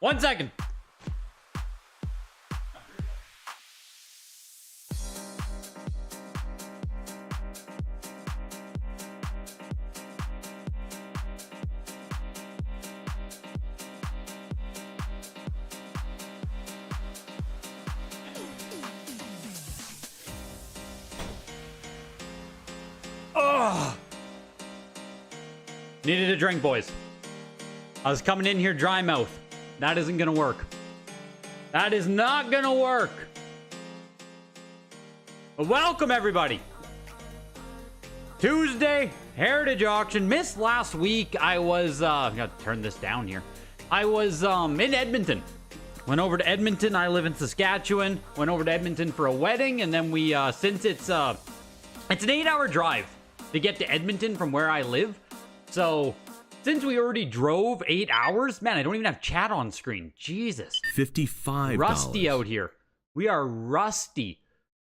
1 second. Ugh. Needed a drink, boys. I was coming in here dry mouth. That isn't gonna work. That is not gonna work. But welcome, everybody. Tuesday, Heritage Auction. Missed last week. I was, I gotta turn this down here. I was in Edmonton. Went over to Edmonton. I live in Saskatchewan. Went over to Edmonton for a wedding, and then we, since it's an 8-hour drive to get to Edmonton from where I live. So, since we already drove 8 hours, man, I don't even have chat on screen. Jesus. $55. Rusty out here. We are rusty.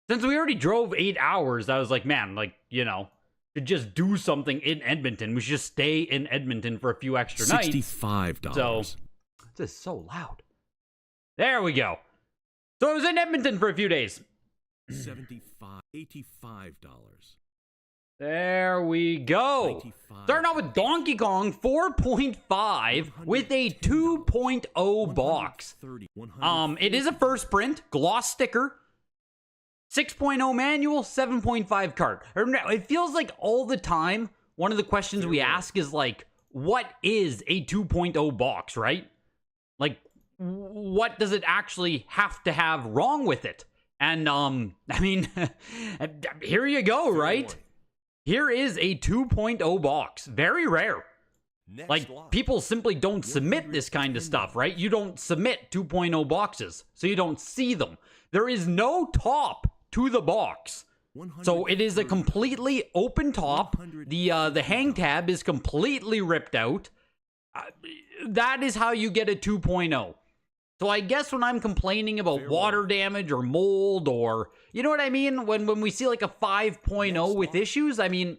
Since we already drove 8 hours, I was like, man, like, you know, to just do something in Edmonton, we should just stay in Edmonton for a few extra nights. $65. So, this is so loud. There we go. So I was in Edmonton for a few days. $85. There we go. Starting off with Donkey Kong 4.5 with a 2.0 box. It is a first print, gloss sticker, 6.0 manual, 7.5 cart. It feels like all the time, one of the questions we ask is like, what is a 2.0 box, right? Like, what does it actually have to have wrong with it? And, I mean, here you go, right? Here is a 2.0 box. Very rare. Like, people simply don't submit this kind of stuff, right? You don't submit 2.0 boxes, so you don't see them. There is no top to the box. So it is a completely open top. The hang tab is completely ripped out. That is how you get a 2.0. So I guess when I'm complaining about water damage or mold or, you know what I mean? When we see like a 5.0 with issues, I mean,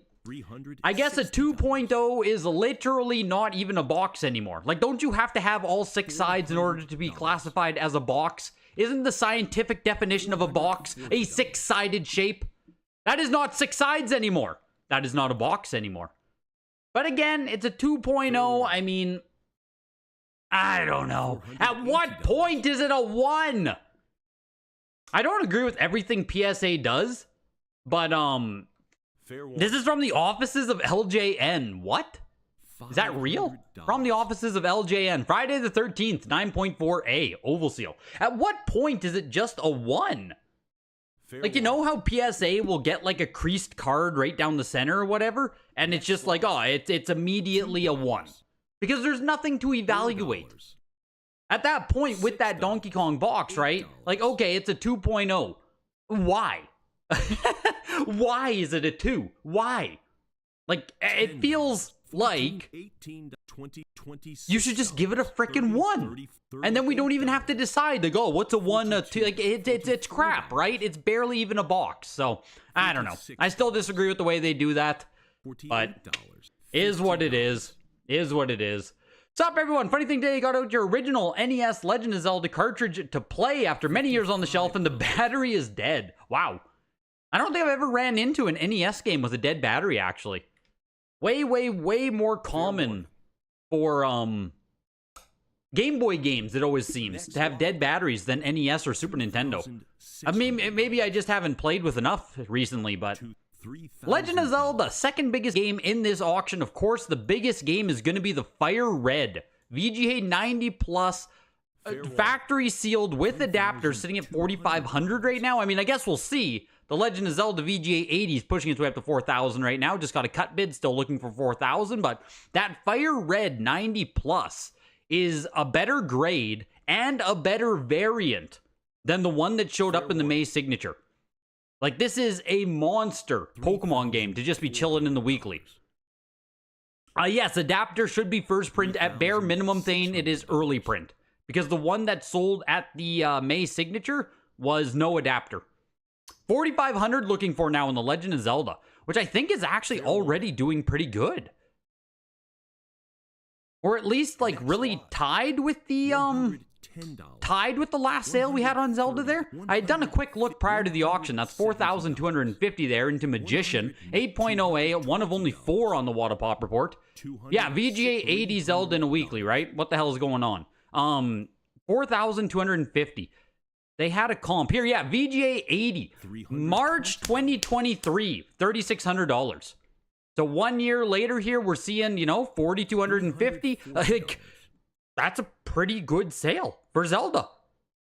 I guess a 2.0 is literally not even a box anymore. Like, don't you have to have all 6 sides in order to be classified as a box? Isn't the scientific definition of a box a 6-sided shape? That is not 6 sides anymore. That is not a box anymore. But again, it's a 2.0. I mean, I don't know. At what point is it a 1? I don't agree with everything PSA does, but this is from the offices of LJN. What? Is that real? From the offices of LJN. Friday the 13th, 9.4A, oval seal. At what point is it just a 1? Like, you know how PSA will get like a creased card right down the center or whatever? And it's just like, oh, it's immediately a 1. Because there's nothing to evaluate. At that point, with that Donkey Kong box, right? Like, okay, it's a 2.0. Why? Why is it a 2? Why? Like, it feels like you should just give it a freaking 1. And then we don't even have to decide, like, oh, what's a 1, a 2? Like, it's crap, right? It's barely even a box. So, I don't know. I still disagree with the way they do that. But, is what it is. Is what it is. What's up, everyone? Funny thing today, you got out your original NES Legend of Zelda cartridge to play after many years on the shelf, and the battery is dead. Wow. I don't think I've ever ran into an NES game with a dead battery, actually. Way more common for Game Boy games, it always seems, to have dead batteries than NES or Super Nintendo. I mean, maybe I just haven't played with enough recently, but Legend of Zelda, second biggest game in this auction. Of course, the biggest game is going to be the Fire Red VGA 90 plus, factory sealed with adapter, sitting at 4,500 right now. I mean, I guess we'll see. The Legend of Zelda VGA 80 is pushing its way up to 4,000 right now. Just got a cut bid, still looking for 4,000. But that Fire Red 90 plus is a better grade and a better variant than the one that showed up in the May signature. Like, this is a monster Pokemon game to just be chilling in the weekly. Yes, adapter should be first print. At bare minimum thing, it is early print. Because the one that sold at the May signature was no adapter. 4,500 looking for now in the Legend of Zelda, which I think is actually already doing pretty good. Or at least, like, really tied with the last sale we had on Zelda there. I had done a quick look prior to the auction. That's 4,250 there into Magician. 8.0A, one of only 4 on the Wada Pop report. Yeah, VGA 80 Zelda in a weekly, right? What the hell is going on? 4,250. They had a comp here. Yeah, VGA 80. March 2023, $3,600. So 1 year later here, we're seeing, 4,250. Like, that's a pretty good sale for Zelda.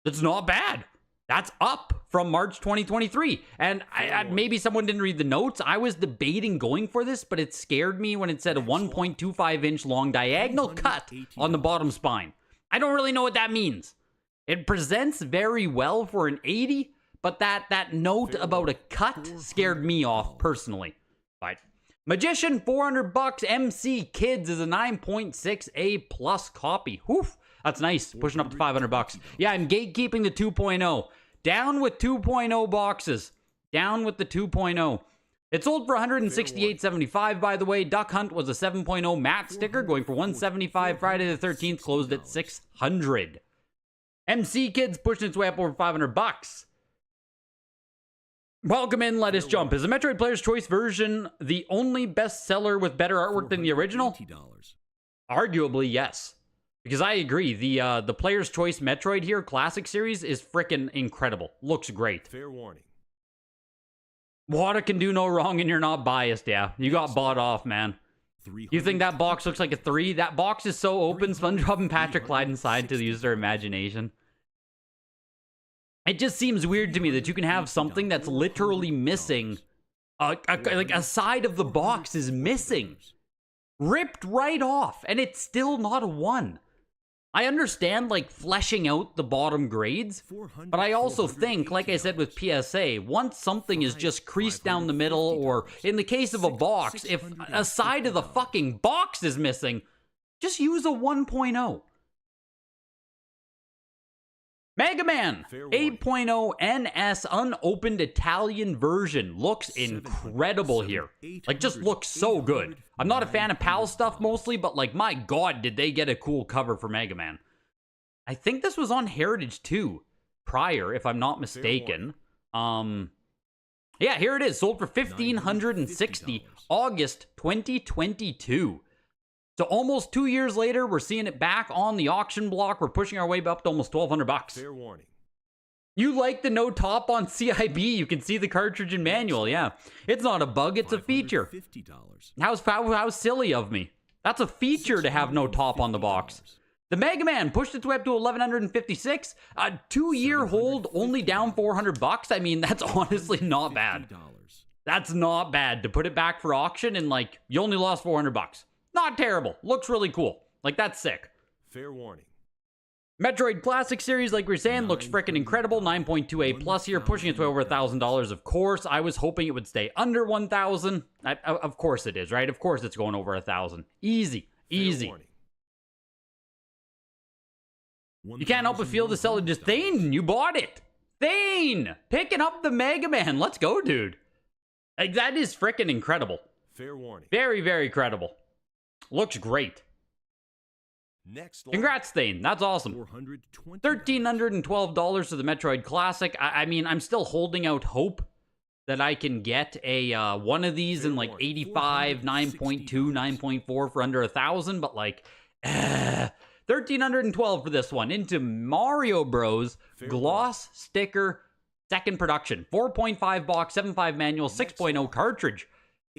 That's not bad. That's up from March 2023. And maybe someone didn't read the notes. I was debating going for this, but it scared me when it said a 1.25-inch long diagonal cut on the bottom spine. I don't really know what that means. It presents very well for an 80, but that note about a cut scared me off personally. But Magician, $400. MC Kids is a 9.6A plus copy. Whew, that's nice. Pushing up to $500. Yeah, I'm gatekeeping the 2.0. Down with 2.0 boxes. Down with the 2.0. It sold for $168.75, by the way. Duck Hunt was a 7.0 matte sticker, going for $175. Friday the 13th closed at $600. MC Kids pushing its way up over $500. Welcome in, Let Us Jump. Is the Metroid Player's Choice version the only bestseller with better artwork than the original? Arguably, yes. Because I agree, the Player's Choice Metroid here, Classic Series, is frickin' incredible. Looks great. Fair warning. Wada can do no wrong and you're not biased, yeah. You got bought off, man. You think that box looks like a 3? That box is so open, SpongeBob and Patrick Clyde inside to use their imagination. It just seems weird to me that you can have something that's literally missing. Like a side of the box is missing. Ripped right off, and it's still not a 1. I understand, like, fleshing out the bottom grades, but I also think, like I said with PSA, once something is just creased down the middle, or in the case of a box, if a side of the fucking box is missing, just use a 1.0. Mega Man 8.0 NS unopened Italian version looks incredible here. Like, just looks so good. I'm not a fan of PAL stuff mostly, but like, my god, did they get a cool cover for Mega Man. I think this was on Heritage 2 prior, if I'm not mistaken. Yeah, here it is. Sold for $1,560, August 2022. So almost 2 years later, we're seeing it back on the auction block. We're pushing our way up to almost $1,200. Fair warning. You like the no top on CIB? You can see the cartridge and manual. Yeah, it's not a bug; it's a feature. How silly of me. That's a feature to have no top on the box. The Mega Man pushed its way up to $1,156. A 2-year hold, only down $400. I mean, that's honestly not bad. That's not bad to put it back for auction and like you only lost $400. Not terrible. Looks really cool. Like, that's sick. Fair warning. Metroid Classic Series, like we were saying, looks freaking incredible. 9.2A plus here, pushing its way over $1,000. Of course, I was hoping it would stay under 1,000. Of course it is, right? Of course it's going over 1,000. Easy. Easy. You can't help but feel the seller. Just Thane, you bought it. Thane, picking up the Mega Man. Let's go, dude. Like, that is freaking incredible. Fair warning. Very, very credible. Looks great. Congrats, Thane. That's awesome. $1,312 for the Metroid Classic. I mean, I'm still holding out hope that I can get a one of these in like 85, 9.2, 9.4 for under 1,000, but like, $1,312 for this one. Into Mario Bros. Gloss Sticker Second Production. 4.5 box, 7.5 manual, 6.0 cartridge.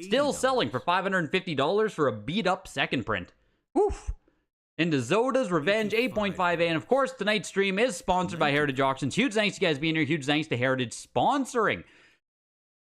Still selling for $550 for a beat-up second print. Oof. Into Zoda's Revenge 8.5A. And of course, tonight's stream is sponsored by Heritage Auctions. Huge thanks to you guys being here. Huge thanks to Heritage sponsoring.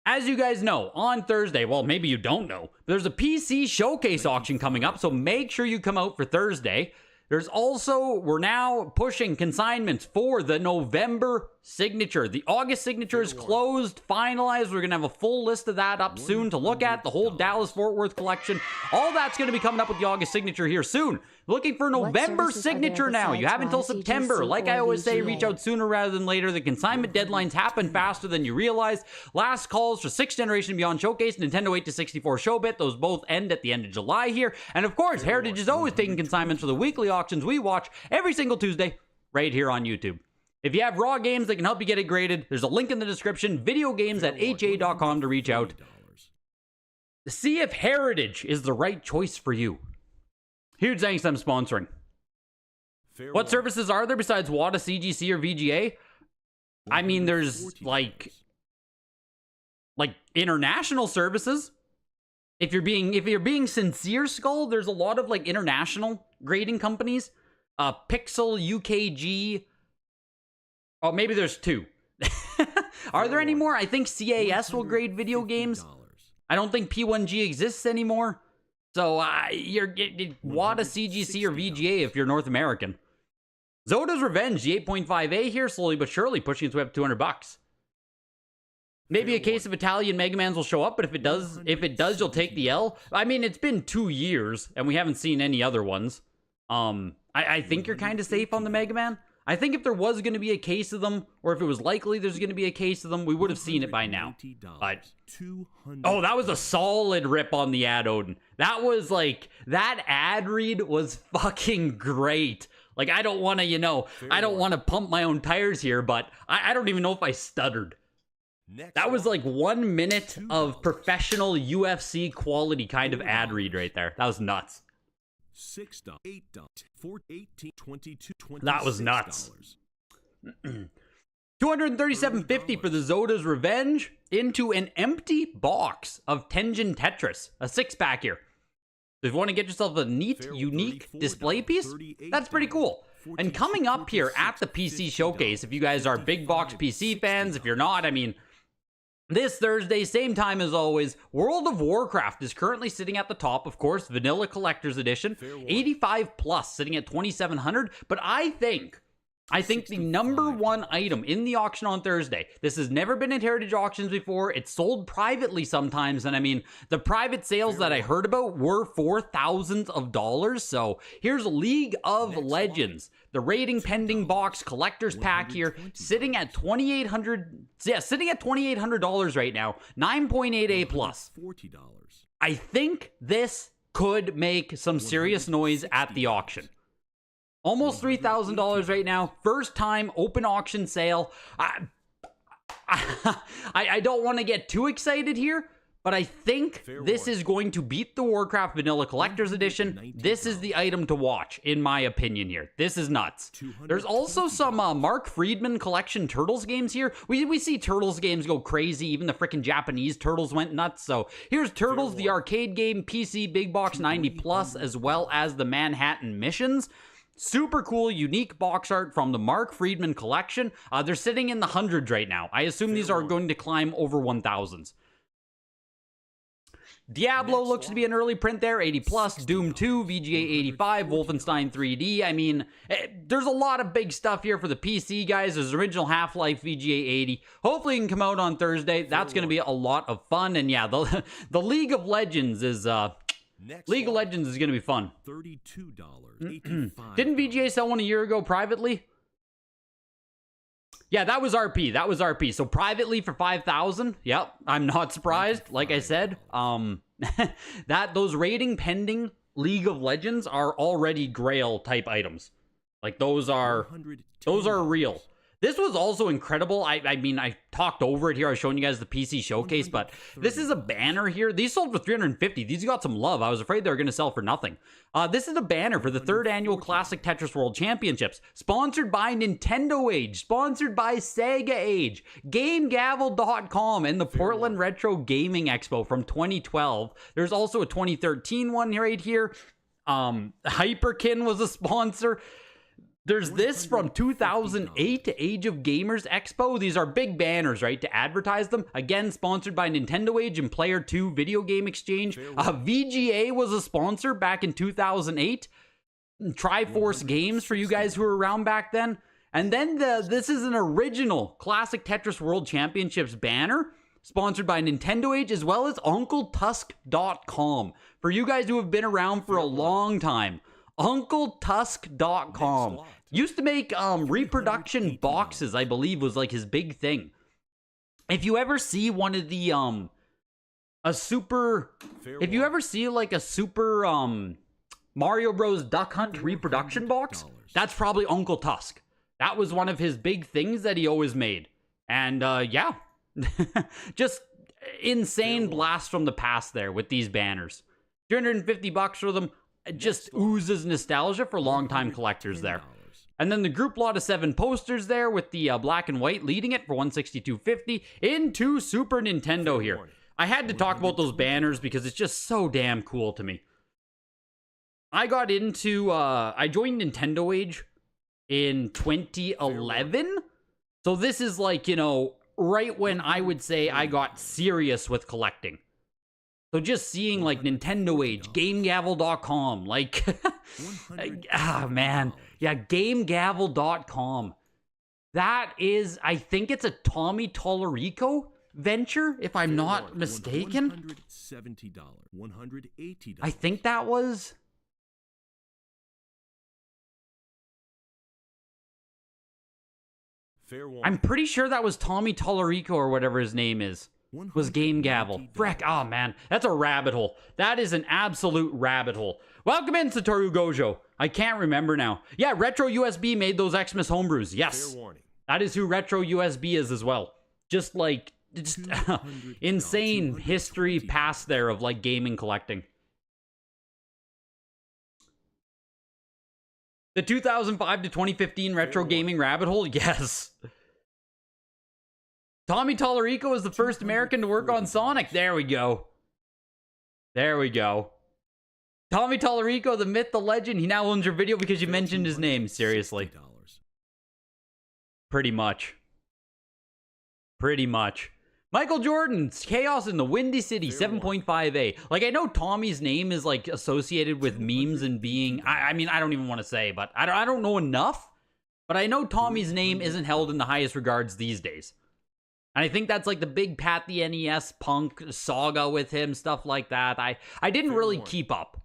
As you guys know, on Thursday, well, maybe you don't know, there's a PC showcase auction coming up, so make sure you come out for Thursday. There's also, we're now pushing consignments for the November signature. The August signature is closed, finalized. We're going to have a full list of that up soon to look at. The whole Dallas-Fort Worth collection. All that's going to be coming up with the August signature here soon. Looking for November signature now. You have until September. Like I always say, reach out sooner rather than later. The consignment deadlines happen faster than you realize. Last calls for 6th Generation and Beyond Showcase, Nintendo 8-64 Showbit. Those both end at the end of July here. And of course, Heritage is always taking consignments for the weekly auctions we watch every single Tuesday right here on YouTube. If you have raw games that can help you get it graded, there's a link in the description. Videogames@ha.com to reach out. See if Heritage is the right choice for you. Huge thanks to them sponsoring. What services are there besides WADA, CGC, or VGA? I mean, there's like international services. If you're being sincere, Skull, there's a lot of like international grading companies. Pixel, UKG. Oh, maybe there's 2. Are there any more? I think CAS will grade video games. I don't think P1G exists anymore. So, you're WADA, CGC, or VGA if you're North American. Zoda's Revenge, the 8.5A here, slowly but surely pushing its way up to $200. Maybe a case of Italian Mega Mans will show up, but if it does, you'll take the L. I mean, it's been 2 years, and we haven't seen any other ones. I think you're kind of safe on the Mega Man. I think if there was going to be a case of them, or if it was likely there's going to be a case of them, we would have seen it by now. But, oh, that was a solid rip on the ad, Odin. That was like, that ad read was fucking great. Like, I don't want to, I don't want to pump my own tires here, but I don't even know if I stuttered. That was like 1 minute of professional UFC quality kind of ad read right there. That was nuts. That was nuts. $237.50 for the Zoda's Revenge into an empty box of Tengen Tetris, a 6-pack here. If you want to get yourself a neat, unique display piece, that's pretty cool. And coming up here at the PC Showcase, if you guys are big box PC fans, if you're not, I mean, this Thursday, same time as always, World of Warcraft is currently sitting at the top, of course, Vanilla Collector's Edition, 85 plus, sitting at 2,700, but I think the number one item in the auction on Thursday, this has never been at Heritage Auctions before, it's sold privately sometimes, and I mean, the private sales that I heard about were for thousands of dollars, so here's League of Legends, the rating pending box collector's pack here, sitting at $2,800 right now, 9.8A plus. I think this could make some serious noise at the auction. Almost $3,000 right now. First time open auction sale. I don't want to get too excited here, but I think this is going to beat the Warcraft Vanilla Collector's Edition. This is the item to watch, in my opinion here. This is nuts. There's also some Mark Friedman collection Turtles games here. We see Turtles games go crazy. Even the freaking Japanese Turtles went nuts. So here's Turtles, the arcade game, PC, big box 90 plus, as well as the Manhattan Missions. Super cool, unique box art from the Mark Friedman collection. They're sitting in the hundreds right now. I assume these are going to climb over 1,000s. Diablo looks to be an early print there, 80 plus, Doom 2, VGA 85, Wolfenstein 3D. I mean, there's a lot of big stuff here for the PC guys. There's original Half-Life VGA 80. Hopefully it can come out on Thursday. That's going to be a lot of fun. And yeah, the League of Legends is... League of Legends is going to be fun. $32.85. Didn't VGA sell one a year ago privately? Yeah, that was RP. That was RP. So privately for 5,000. Yep, I'm not surprised. Like I said, those rating pending League of Legends are already Grail type items. Like those are real. This was also incredible. I mean, I talked over it here. I was showing you guys the PC Showcase, but this is a banner here. These sold for $350. These got some love. I was afraid they were going to sell for nothing. This is a banner for the 3rd Annual Classic Tetris World Championships, sponsored by Nintendo Age, sponsored by Sega Age, GameGavel.com, and the Portland Retro Gaming Expo from 2012. There's also a 2013 one right here. Hyperkin was a sponsor. There's this from 2008 to Age of Gamers Expo. These are big banners, right, to advertise them. Again, sponsored by Nintendo Age and Player 2 Video Game Exchange. VGA was a sponsor back in 2008. Triforce Games for you guys who were around back then. And then this is an original Classic Tetris World Championships banner, sponsored by Nintendo Age, as well as UncleTusk.com. For you guys who have been around for a long time, UncleTusk.com used to make reproduction boxes, I believe was like his big thing. If you ever see one of the if you ever see like a super Mario Bros. Duck Hunt reproduction box, that's probably Uncle Tusk. That was one of his big things that he always made. And yeah, just insane blast from the past there with these banners. $350 for them. Just oozes nostalgia for longtime collectors there. And then the group lot of 7 posters there with the black and white leading it for $162.50 into Super Nintendo here. I had to talk about those banners because it's just so damn cool to me. I got into, I joined Nintendo Age in 2011. So this is like, you know, right when I would say I got serious with collecting. So just seeing like Nintendo Age, GameGavel.com, like, man. Yeah, GameGavel.com. That is, I think it's a Tommy Tallarico venture, if I'm not mistaken. $170, $180. I think that was... I'm pretty sure that was Tommy Tallarico or whatever his name is. Was Game Gavel. Freck, oh man, that's a rabbit hole. That is an absolute rabbit hole. Welcome in, Satoru Gojo. I can't remember now. Yeah, Retro USB made those Xmas homebrews. Yes, that is who Retro USB is as well. Just like, just insane history past there of like gaming collecting. The 2005 to 2015 retro gaming rabbit hole? Yes. Tommy Tallarico is the first American to work on Sonic. There we go. There we go. Tommy Tallarico, the myth, the legend. He now owns your video because you mentioned his name. Seriously. Pretty much. Pretty much. Michael Jordan's Chaos in the Windy City, 7.5A. Like, I know Tommy's name is, like, associated with memes and being... I mean, I don't even want to say, but I don't know enough. But I know Tommy's name isn't held in the highest regards these days. And I think that's, like, the big Pat the NES punk saga with him, stuff like that. I didn't really keep up.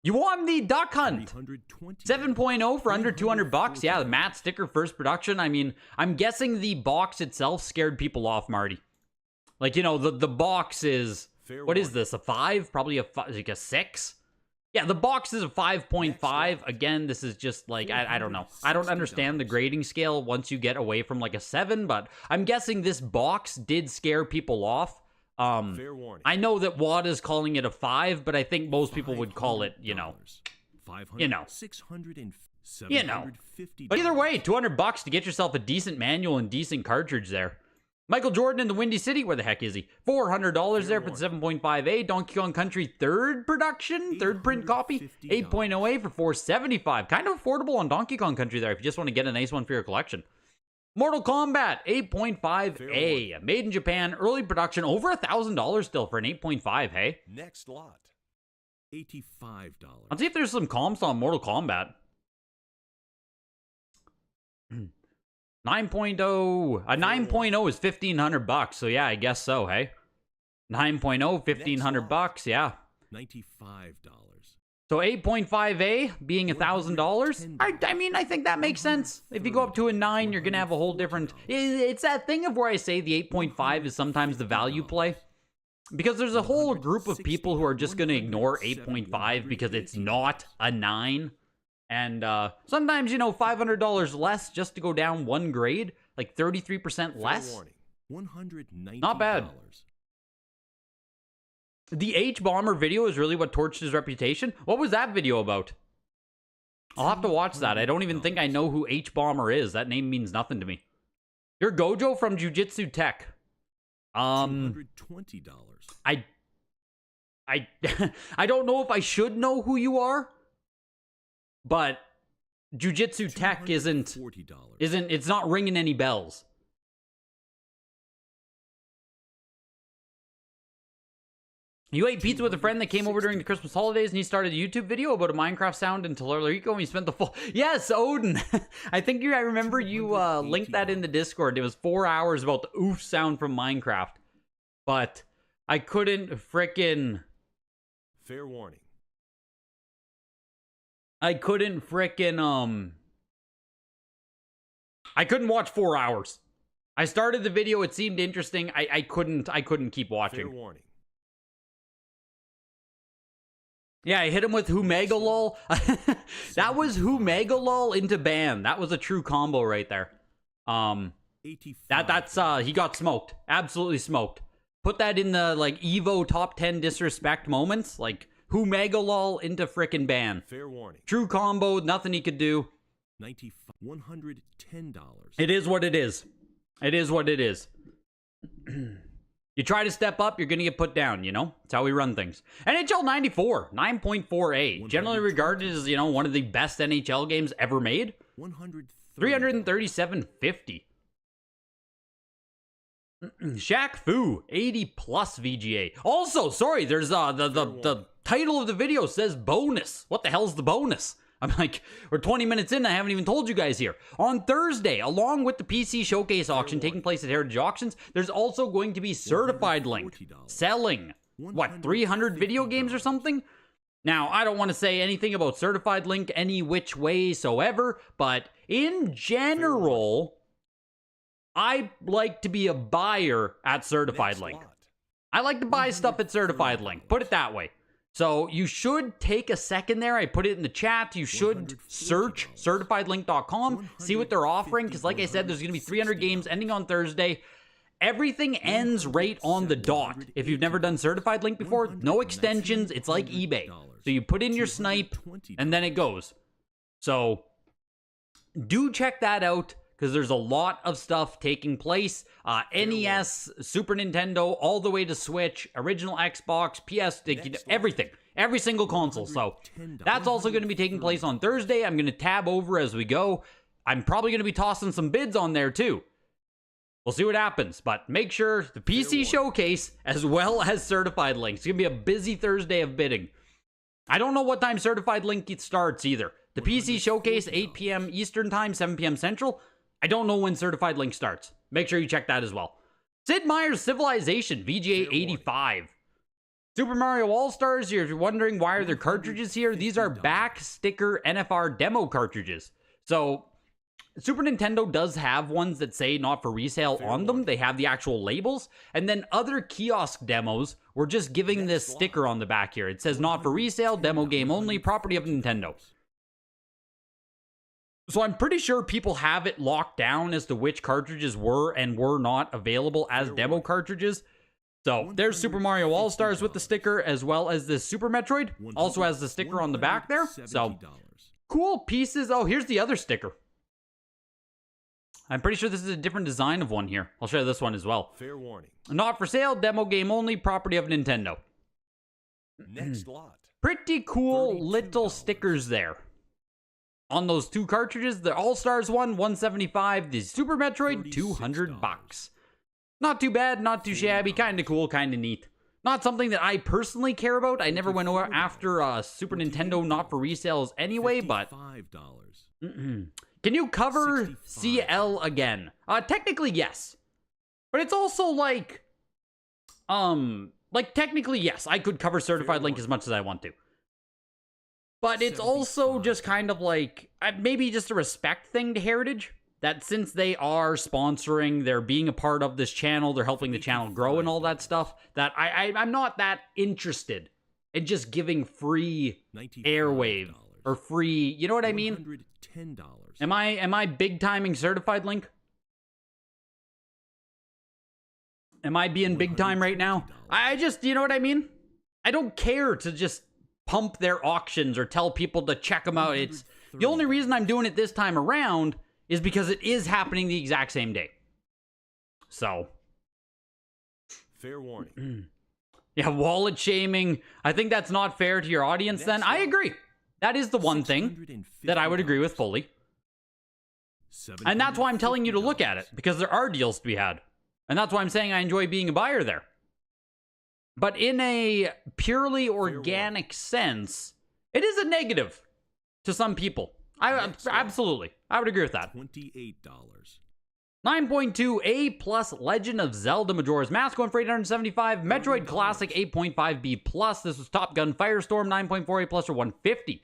You won the Duck Hunt 7.0 for under $200. Yeah, the matte sticker first production. I mean, I'm guessing the box itself scared people off, Marty. Like, you know, the box is, what is this, a 5? Probably like a 6? Yeah, the box is a 5.5. Again, this is just like, I don't know. I don't understand the grading scale once you get away from like a 7, but I'm guessing this box did scare people off. I know that Wad is calling it a 5, but I think most people would call it, you know. But either way, $200 to get yourself a decent manual and decent cartridge there. Michael Jordan in the Windy City, where the heck is he? $400 there for the 7.5A. Donkey Kong Country third production, third print copy, 8.0A for $475. Kind of affordable on Donkey Kong Country there if you just want to get a nice one for your collection. Mortal Kombat 8.5A, made in Japan, early production, over $1,000 still for an 8.5. Hey, next lot, $85. Let's see if there's some comps on Mortal Kombat. 9.0, a 9.0 is $1,500, so yeah, I guess so. Hey, 9.0, $1,500, yeah, $95. So 8.5A being $1,000. I mean, I think that makes sense. If you go up to a 9, you're gonna have a whole different. It's that thing of where I say the 8.5 is sometimes the value play, because there's a whole group of people who are just gonna ignore 8.5 because it's not a 9, and sometimes, you know, $500 less just to go down one grade, like 33% less. Not bad. The H-Bomber video is really what torched his reputation. What was that video about? I'll have to watch that. I don't even think I know who H-Bomber is. That name means nothing to me. You're Gojo from Jiu-Jitsu Tech. $220. I don't know if I should know who you are, but Jiu-Jitsu Tech isn't, it's not ringing any bells. You ate pizza with a friend that came over during the Christmas holidays and he started a YouTube video about a Minecraft sound in Tellurico and he spent the full... Yes, Odin! I remember you linked that in the Discord. It was 4 hours about the oof sound from Minecraft. But I couldn't frickin'... Fair warning. I couldn't frickin', I couldn't watch 4 hours. I started the video, it seemed interesting. I couldn't keep watching. Fair warning. Yeah, I hit him with Humegalol. That was Humegalol into ban. That was a true combo right there. That's he got smoked. Absolutely smoked. Put that in the like Evo top 10 disrespect moments. Like Humegalol into frickin' ban. Fair warning. True combo, nothing he could do. $110. It is what it is. It is what it is. You try to step up, you're going to get put down, you know? That's how we run things. NHL 94, 9.4A. Generally regarded as, you know, one of the best NHL games ever made. 337.50. Shaq Fu, 80 plus VGA. Also, sorry, there's the title of the video says bonus. What the hell's the bonus? I'm like, we're 20 minutes in, I haven't even told you guys here. On Thursday, along with the PC Showcase auction taking place at Heritage Auctions, there's also going to be Certified Link selling, what, 300 video games or something? Now, I don't want to say anything about Certified Link any which way soever, but in general, I like to be a buyer at Certified Link. I like to buy stuff at Certified Link, put it that way. So you should take a second there. I put it in the chat. You should search certifiedlink.com, see what they're offering, because like I said, there's going to be 300 games ending on Thursday. Everything ends right on the dot. If you've never done Certified Link before, no extensions. It's like eBay. So you put in your snipe, and then it goes. So do check that out, because there's a lot of stuff taking place. NES, Super Nintendo, all the way to Switch, original Xbox, PS, everything. Every single console. So that's also going to be taking place on Thursday. I'm going to tab over as we go. I'm probably going to be tossing some bids on there too. We'll see what happens. But make sure the PC Showcase as well as Certified Link. It's going to be a busy Thursday of bidding. I don't know what time Certified Link starts either. The PC Showcase, 8 p.m. Eastern Time, 7 p.m. Central. I don't know when Certified Link starts. Make sure you check that as well. Sid Meier's Civilization, VGA 85. Super Mario All-Stars, if you're wondering why are there cartridges here, these are back sticker NFR demo cartridges. So, Super Nintendo does have ones that say not for resale on them. They have the actual labels. And then other kiosk demos were just giving this sticker on the back here. It says not for resale, demo game only, property of Nintendo. So I'm pretty sure people have it locked down as to which cartridges were and were not available as demo cartridges. So there's Super Mario All-Stars with the sticker, as well as this Super Metroid. Also has the sticker on the back there. So cool pieces. Oh, here's the other sticker. I'm pretty sure this is a different design of one here. I'll show you this one as well. Fair warning. Not for sale, demo game only, property of Nintendo. Next lot. Pretty cool little stickers there. On those two cartridges, the All-Stars one, $175. The Super Metroid, $200. Not too bad, not too shabby, kind of cool, kind of neat. Not something that I personally care about. I never went after Super Nintendo not for resales anyway, but... Can you cover CL again? Technically, yes. But it's also like... technically, yes. I could cover Certified Link as much as I want to. But it's also just kind of like, maybe just a respect thing to Heritage. That since they are sponsoring, they're being a part of this channel, they're helping the channel grow and all that stuff, that I'm not that interested in just giving free airwave or free, you know what I mean? Am I big timing Certified Link? Am I being big time right now? I just, you know what I mean? I don't care to just pump their auctions or tell people to check them out. It's the only reason I'm doing it this time around is because it is happening the exact same day. So, fair warning. Yeah, wallet shaming. I think that's not fair to your audience then. I agree. That is the one thing that I would agree with fully. And that's why I'm telling you to look at it, because there are deals to be had. And that's why I'm saying I enjoy being a buyer there. But in a purely organic sense, it is a negative to some people. Absolutely. I would agree with that. $28. 9.2 A plus Legend of Zelda Majora's Mask going for 875. Metroid Classic 8.5 B plus. This was Top Gun Firestorm 9.4 A plus for 150.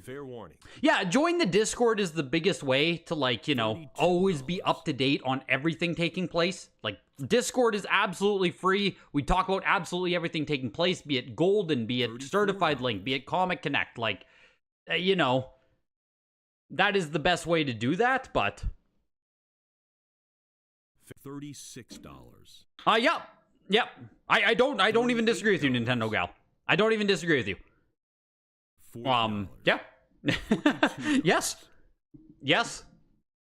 Fair warning. Yeah, join the Discord is the biggest way to, like, you know, always be up to date on everything taking place. Like, Discord is absolutely free. We talk about absolutely everything taking place, be it Golden, be it Certified Link, be it Comic Connect. Like, you know, that is the best way to do that, but... $36. Yep. I don't even disagree with you, Nintendo gal. I don't even disagree with you. Yeah. Yes.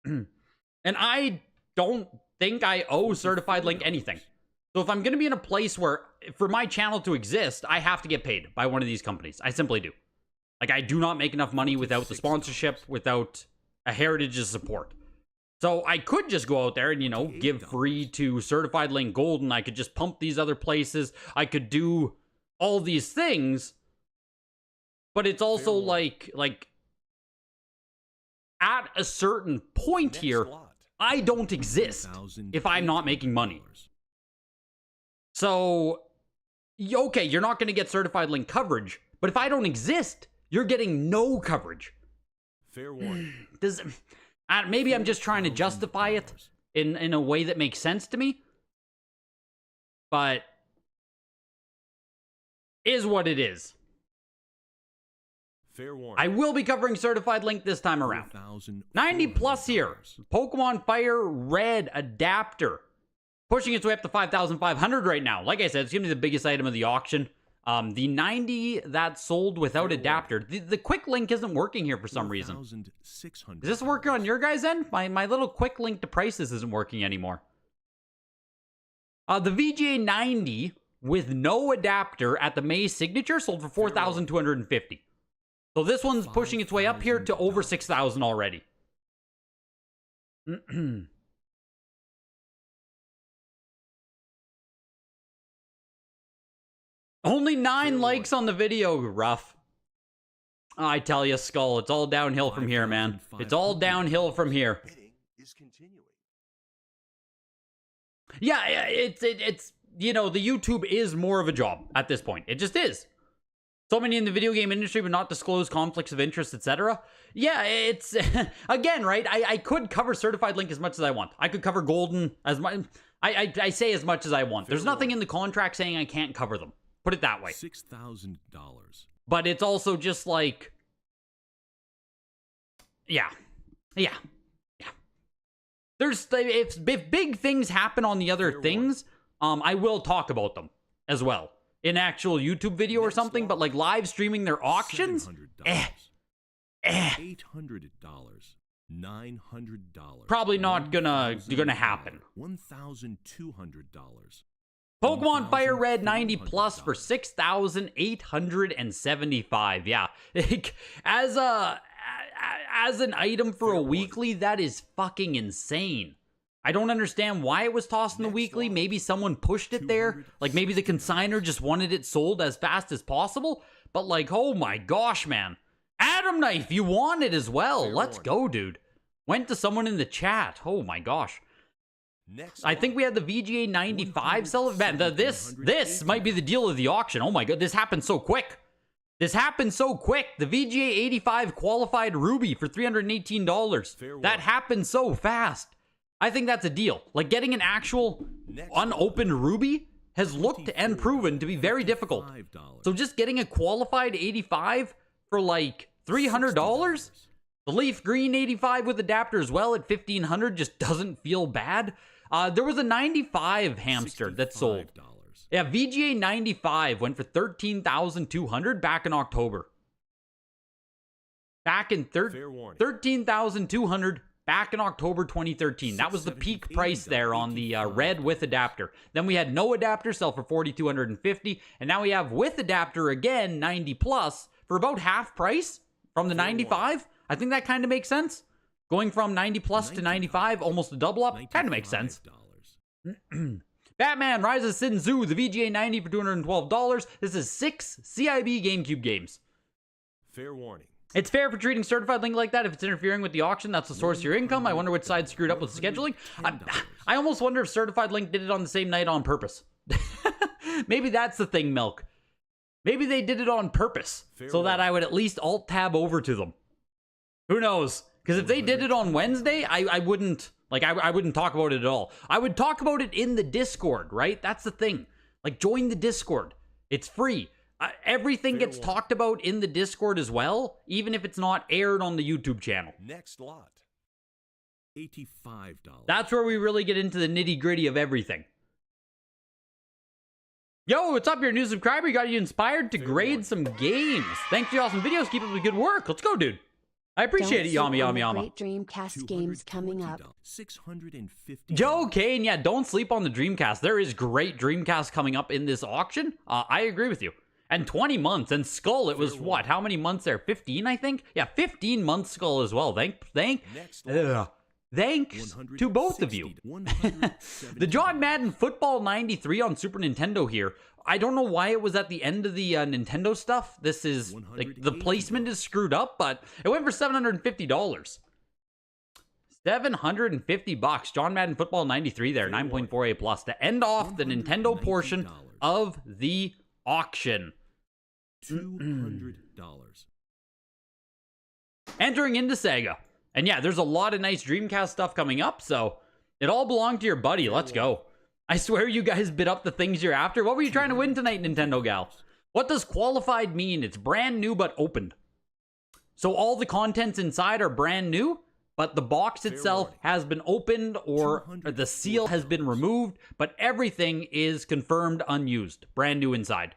And I don't think I owe Certified Link anything. So if I'm going to be in a place where, for my channel to exist, I have to get paid by one of these companies. I simply do. Like, I do not make enough money without the sponsorship, without a heritage of support. So I could just go out there and, you know, give free to Certified Link Golden. I could just pump these other places. I could do all these things. But it's also like at a certain point here, I don't exist if I'm not making money. So, okay, you're not going to get Certified Link coverage, but if I don't exist, you're getting no coverage. Fair warning. Maybe I'm just trying to justify it in a way that makes sense to me, but is what it is. Fair warning. I will be covering Certified Link this time around. 90 plus here. Pokemon Fire Red Adapter. Pushing its way up to 5,500 right now. Like I said, it's going to be the biggest item of the auction. The 90 that sold without adapter. The quick link isn't working here for some reason. Is this working on your guys' end? My little quick link to prices isn't working anymore. The VGA 90 with no adapter at the May signature sold for 4,250. So this one's pushing its way up here to over 6,000 already. Only 9 likes on the video, rough. I tell you, Skull, it's all downhill from here, man. It's all downhill from here. Yeah, it's you know, the YouTube is more of a job at this point. It just is. So many in the video game industry would not disclose conflicts of interest, etc. Yeah, it's... again, right? I could cover Certified Link as much as I want. I could cover Golden as much... I say as much as I want. There's nothing in the contract saying I can't cover them. Put it that way. $6,000. But it's also just like... Yeah. If big things happen on the other things, I will talk about them as well. In actual YouTube video or something, but like live streaming their auctions? $800. $900. Probably not gonna happen. $1,200. Pokemon Fire Red 90 plus for 6,875. Yeah. As an item for a weekly, that is fucking insane. I don't understand why it was tossed in the weekly. Maybe someone pushed it there. Like, maybe the consignor just wanted it sold as fast as possible. But, like, oh my gosh, man. Adam Knife, you want it as well. Let's go, dude. Went to someone in the chat. Oh my gosh. I think we had the VGA 95 sell. Man, this might be the deal of the auction. Oh my god, this happened so quick. The VGA 85 qualified Ruby for $318. That happened so fast. I think that's a deal. Like, getting an actual unopened Ruby has looked and proven to be very difficult. So just getting a qualified 85 for like $300? The Leaf Green 85 with adapter as well at $1,500 just doesn't feel bad. There was a 95 hamster that sold. Yeah, VGA 95 went for $13,200 back in October. Back in 13,200 back in October 2013. That was the peak price there on the red with adapter. Then we had no adapter, sell for $4,250. And now we have with adapter again, 90 plus, for about half price from the 95. I think that kind of makes sense. Going from 90 plus to 95, almost a double up, kind of makes sense. Batman Rise of Sin Tzu, the VGA 90 for $212. This is 6 CIB GameCube games. Fair warning. It's fair for treating certified link like that if it's interfering with the auction. That's the source of your income. I wonder which side screwed up with scheduling. I almost wonder if certified link did it on the same night on purpose. Maybe that's the thing, Milk. Maybe they did it on purpose so that I would at least alt-tab over to them. Who knows? Because if they did it on Wednesday, I wouldn't, like, I wouldn't talk about it at all. I would talk about it in the Discord, right? That's the thing. Like, join the Discord. It's free. Everything gets talked about in the Discord as well, even if it's not aired on the YouTube channel. Next lot. $85. That's where we really get into the nitty-gritty of everything. Yo, what's up? You're a new subscriber. You got you inspired to grade some games. Thanks for the awesome videos. Keep up the good work. Let's go, dude. I appreciate it, Yama Yama Yama. Great Dreamcast games coming up. $650. Joe Kane, yeah, don't sleep on the Dreamcast. There is great Dreamcast coming up in this auction. I agree with you. And 20 months. And Skull, it was what? How many months there? 15, I think? Yeah, 15 months Skull as well. Thanks to both of you. The John Madden Football 93 on Super Nintendo here. I don't know why it was at the end of the Nintendo stuff. This is, like, the placement is screwed up, but it went for $750. $750. John Madden Football 93 there, 9.48 plus to end off the Nintendo portion of the auction. $200. Entering into Sega. And yeah, there's a lot of nice Dreamcast stuff coming up, so it all belonged to your buddy. Let's go. I swear you guys bid up the things you're after. What were you trying to win tonight, Nintendo gal? What does qualified mean? It's brand new but opened. So all the contents inside are brand new, but the box itself has been opened or the seal has been removed, but everything is confirmed unused. Brand new inside.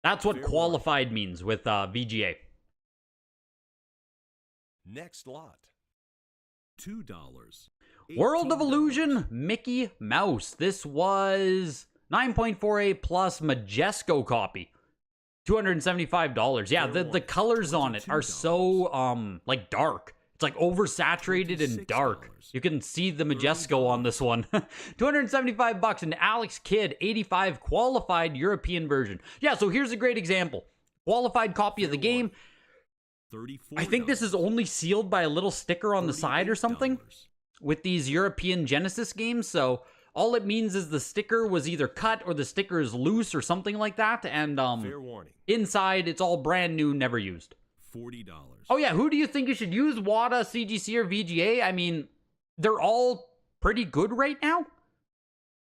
That's what qualified means with VGA. Next lot. $2. World of Illusion Mickey Mouse. This was 9.48 plus Majesco copy. $275. Yeah, the colors on it are so like dark. It's like oversaturated and dark. You can see the Majesco on this one. $275 and Alex Kidd 85 qualified European version. Yeah, so here's a great example. Qualified copy of the game. I think this is only sealed by a little sticker on the side or something with these European Genesis games. So all it means is the sticker was either cut or the sticker is loose or something like that. And inside, it's all brand new, never used. $40. Oh yeah, who do you think you should use? WATA, CGC, or VGA? I mean, they're all pretty good right now.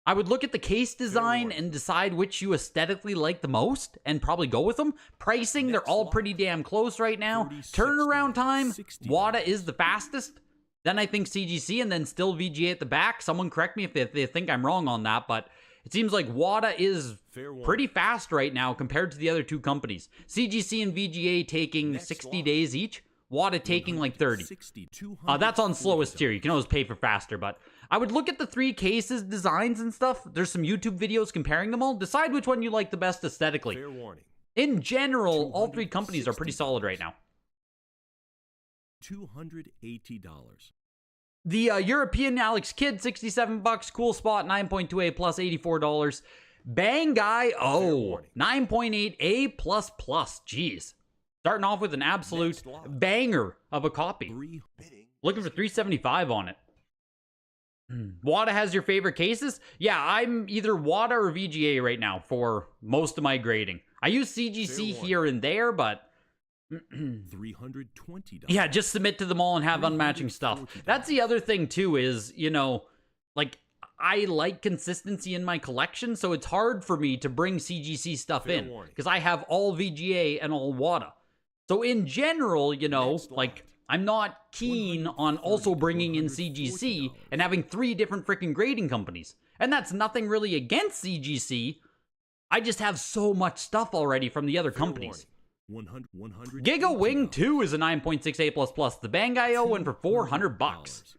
I would look at the case design and decide which you aesthetically like the most and probably go with them. Pricing, they're all pretty damn close right now. Turnaround time, WATA is the fastest. Then I think CGC and then still VGA at the back. Someone correct me if they think I'm wrong on that, but it seems like WATA is pretty fast right now compared to the other two companies. CGC and VGA taking 60 days each. WATA taking like 30. That's on slowest tier. You can always pay for faster, but I would look at the three cases, designs, and stuff. There's some YouTube videos comparing them all. Decide which one you like the best aesthetically. In general, all three companies are pretty solid right now. $280. The European Alex Kidd, $67. Cool Spot, 9.28 plus, $84. Bang Guy, 9.8 A plus plus. Jeez. Starting off with an absolute banger of a copy. Looking for $375 on it. WATA has your favorite cases? Yeah, I'm either WATA or VGA right now for most of my grading. I use CGC here and there, but $320. yeah, just submit to them all and have unmatching stuff. That's the other thing too is, you know, like I like consistency in my collection, so it's hard for me to bring CGC stuff in because I have all VGA and all WATA. So in general, you know, like I'm not keen on also bringing in CGC and having three different freaking grading companies. And that's nothing really against CGC. I just have so much stuff already from the other companies. Giga Wing 2 is a 9.68 plus plus. The Bangai went for $400.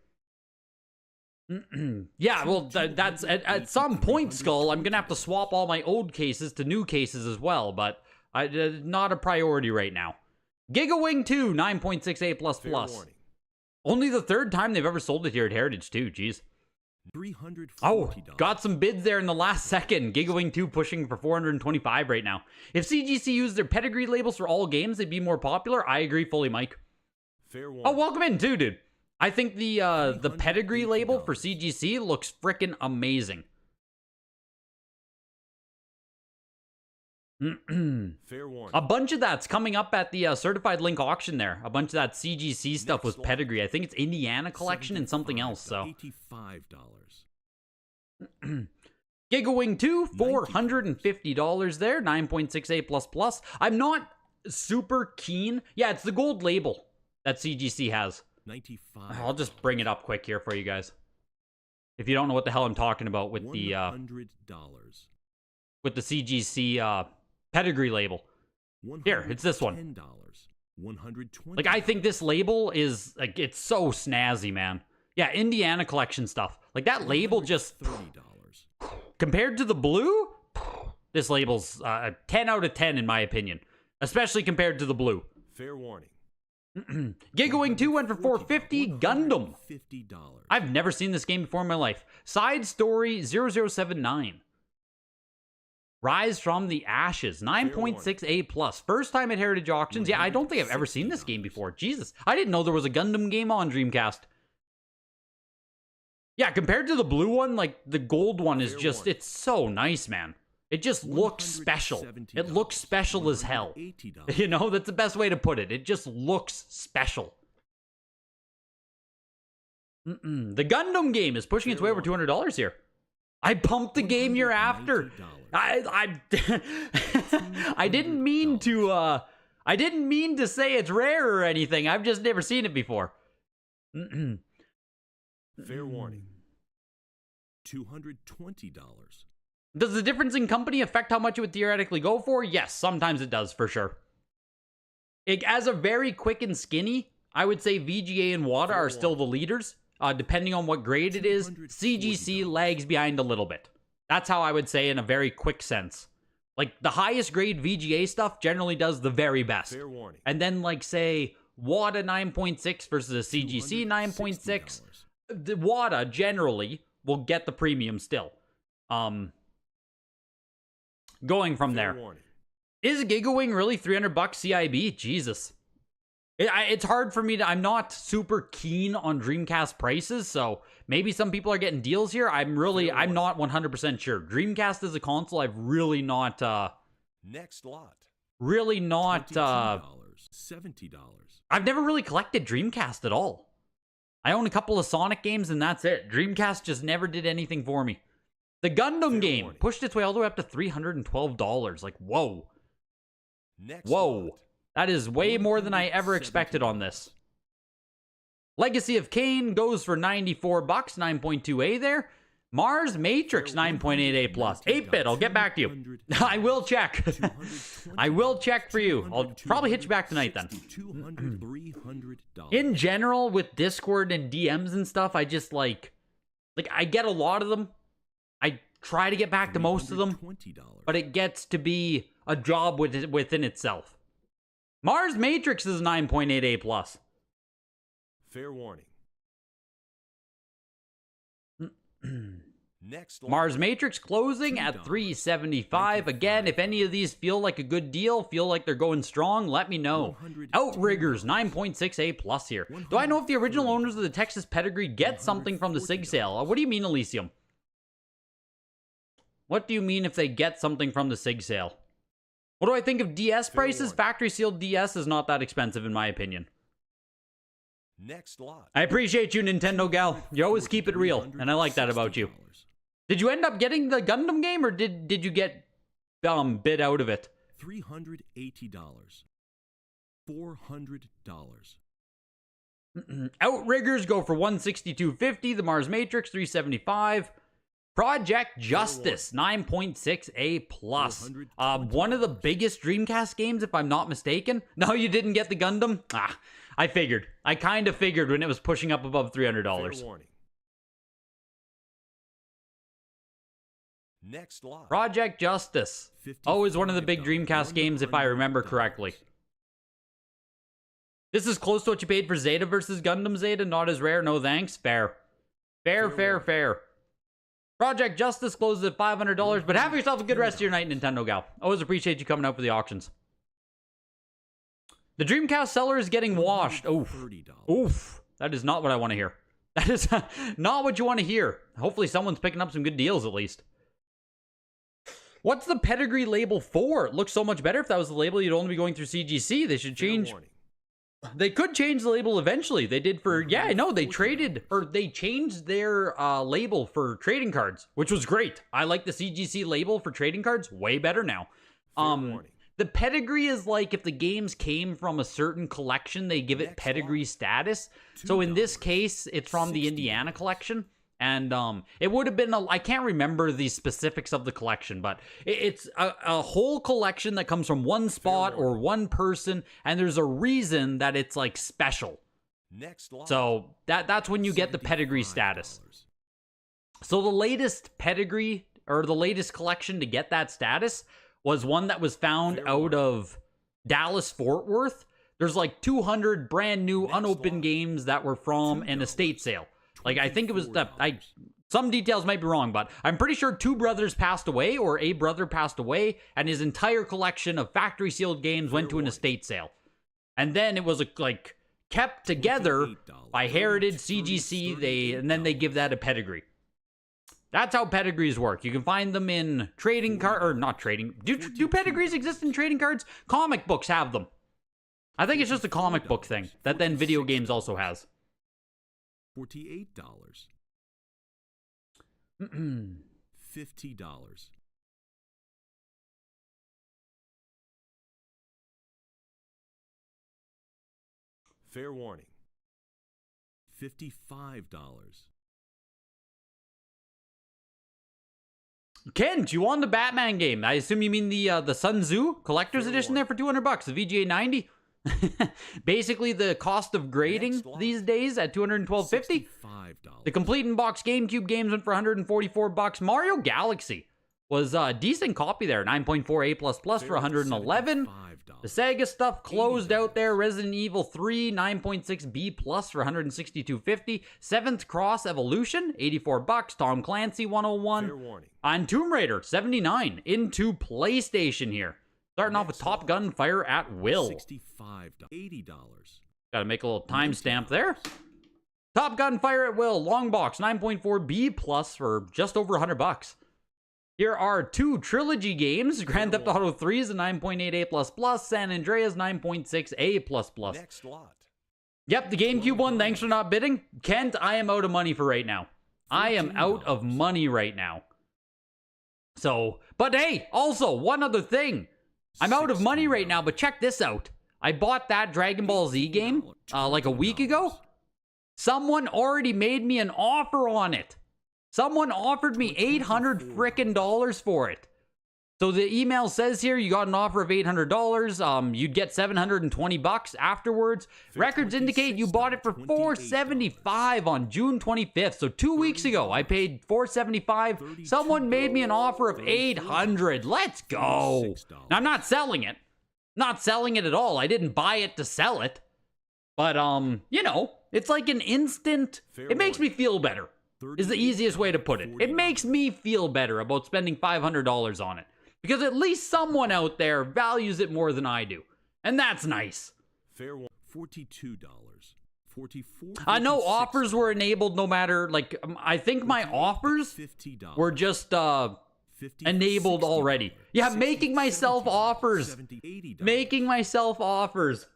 Yeah, well, that's at some point, Skull, I'm gonna have to swap all my old cases to new cases as well, but not a priority right now. Giga Wing 2, 9.68 plus plus. Only the third time they've ever sold it here at Heritage too, jeez. $340. Oh, got some bids there in the last second. Gigawing 2 pushing for 425 right now. If CGC used their pedigree labels for all games, they'd be more popular. I agree fully, Mike. Fair warning. Oh, welcome in too, dude. I think the pedigree label for CGC looks freaking amazing. Fair warning. A bunch of that's coming up at the certified link auction there. A bunch of that CGC stuff was pedigree. I think it's Indiana collection and something else. So $85. Gigawing 2, $450 there. 9.68++. I'm not super keen. Yeah, it's the gold label that CGC has. $95. I'll just bring it up quick here for you guys. If you don't know what the hell I'm talking about with the $100. with the CGC pedigree label. Here, it's this one. $120. Like, I think this label is, like, it's so snazzy, man. Yeah, Indiana collection stuff. Like, that label just, $30. compared to the blue, this label's 10 out of 10 in my opinion. Especially compared to the blue. Fair warning. Gigawing 2 went for $450. Gundam. $50. I've never seen this game before in my life. Side Story 0079. Rise from the Ashes, 9.68+. First time at Heritage Auctions. Yeah, I don't think I've ever seen this game before. Jesus, I didn't know there was a Gundam game on Dreamcast. Yeah, compared to the blue one, like, the gold one is just, it's so nice, man. It just looks special. It looks special as hell. You know, that's the best way to put it. It just looks special. The Gundam game is pushing its way over $200 here. I pumped the game you're after. I didn't mean to say it's rare or anything. I've just never seen it before. Fair warning. $220. Does the difference in company affect how much it would theoretically go for? Yes, sometimes it does, for sure. As a very quick and skinny, I would say VGA and WADA are still the leaders. Depending on what grade it is, CGC lags behind a little bit. That's how I would say in a very quick sense. Like, the highest grade VGA stuff generally does the very best. Fair warning. And then, like, say, WADA 9.6 versus a CGC 9.6. The WADA generally will get the premium still. Going from there. Is Gigawing really $300 CIB? Jesus. It's hard for me to, I'm not super keen on Dreamcast prices, so maybe some people are getting deals here. I'm not 100% sure. Dreamcast as a console, I've really not, Next lot. really not, $70. I've never really collected Dreamcast at all. I own a couple of Sonic games and that's it. Dreamcast just never did anything for me. The Gundam game pushed its way all the way up to $312. Like, whoa. Whoa. That is way more than I ever expected on this. Legacy of Kain goes for $94, 9.2A there. Mars Matrix, 9.8A+. 8-bit, I'll get back to you. I will check. I will check for you. I'll probably hit you back tonight then. In general, with Discord and DMs and stuff, I just like I get a lot of them. I try to get back to most of them, but it gets to be a job within itself. Mars Matrix is 9.8A+. Fair warning. Next Mars Matrix closing at $375. Again, if any of these feel like a good deal, feel like they're going strong, let me know. Outriggers, 9.6A+ here. Do I know if the original owners of the Texas pedigree get something from the SIG sale? What do you mean, Elysium? What do you mean if they get something from the SIG sale? What do I think of DS prices? Factory sealed DS is not that expensive in my opinion. Next lot. I appreciate you, Nintendo gal. You always keep it real, and I like that about you. Did you end up getting the Gundam game, or did you get bid out of it? $380. $400. Outriggers go for $162.50. The Mars Matrix, $375. Project Justice, 9.6A+. One of the biggest Dreamcast games, if I'm not mistaken. No, you didn't get the Gundam? I figured. I kind of figured when it was pushing up above $300. Next lot. Project Justice. Always one of the big Dreamcast games, if I remember correctly. This is close to what you paid for Zeta versus Gundam Zeta. Not as rare. No thanks. Fair. Fair. Project Justice closes at $500, but have yourself a good rest of your night, Nintendo gal. Always appreciate you coming out for the auctions. The Dreamcast seller is getting washed. Oof. Oof. That is not what I want to hear. That is not what you want to hear. Hopefully someone's picking up some good deals at least. What's the pedigree label for? It looks so much better. If that was the label, you'd only be going through CGC. They should change. They could change the label eventually. They did for, yeah, I know. They traded, or they changed their label for trading cards, which was great. I like the CGC label for trading cards. Way better now. The pedigree is like if the games came from a certain collection, they give it pedigree status. So in this case, it's from the Indiana collection. And it would have been, I can't remember the specifics of the collection, but it's a whole collection that comes from one spot or one person, and there's a reason that it's like special. So that's when you get the pedigree status. So the latest pedigree, or the latest collection to get that status, was one that was found out of Dallas, Fort Worth. There's like 200 brand new unopened games that were from an estate sale. Like, I think it was that some details might be wrong, but I'm pretty sure two brothers passed away, or a brother passed away, and his entire collection of factory sealed games went to an estate sale. And then it was like kept together by Heritage, CGC, and then they give that a pedigree. That's how pedigrees work. You can find them in trading card, or not trading. Do pedigrees exist in trading cards? Comic books have them. I think it's just a comic book thing that then video games also has. $48. $50. Fair warning. $55. Kent, you won the Batman game. I assume you mean the Sun Tzu collector's edition there for $200. The VGA 90. Basically the cost of grading these days at $212.50. The complete in-box GameCube games went for $144. Mario Galaxy was a decent copy there, 9.4 A++ for $111. The Sega stuff closed out there. Resident Evil 3, 9.6 B+ for $162.50. Seventh Cross Evolution, $84. Tom Clancy, $101. On Tomb Raider, $79. Into PlayStation here. Starting off with Top Gun Fire at Will. $65. $80. Gotta make a little timestamp there. Top Gun Fire at Will, long box, 9.4 B+ for just over $100. Here are two trilogy games. Grand Theft Auto 3 is a 9.8 A++. San Andreas, 9.6 A++. Next lot. Yep, the GameCube one, thanks for not bidding. Kent, I am out of money for right now. I am out of money right now. So, but hey, also, one other thing. I'm out of money right now, but check this out. I bought that Dragon Ball Z game like a week ago. Someone already made me an offer on it. Someone offered me $800 frickin' for it. So the email says here you got an offer of $800. You'd get $720 afterwards. Records indicate you bought it for $475 on June 25th. So 2 weeks ago, I paid $475. Someone made me an offer of $800. Let's go. Now, I'm not selling it. Not selling it at all. I didn't buy it to sell it. But, you know, it's like an instant. It makes me feel better, is the easiest way to put it. It makes me feel better about spending $500 on it. Because at least someone out there values it more than I do. And that's nice. Fair one. $42. $44. I know offers were enabled no matter, like, I think my offers were just enabled already. Yeah, making myself offers. Making myself offers.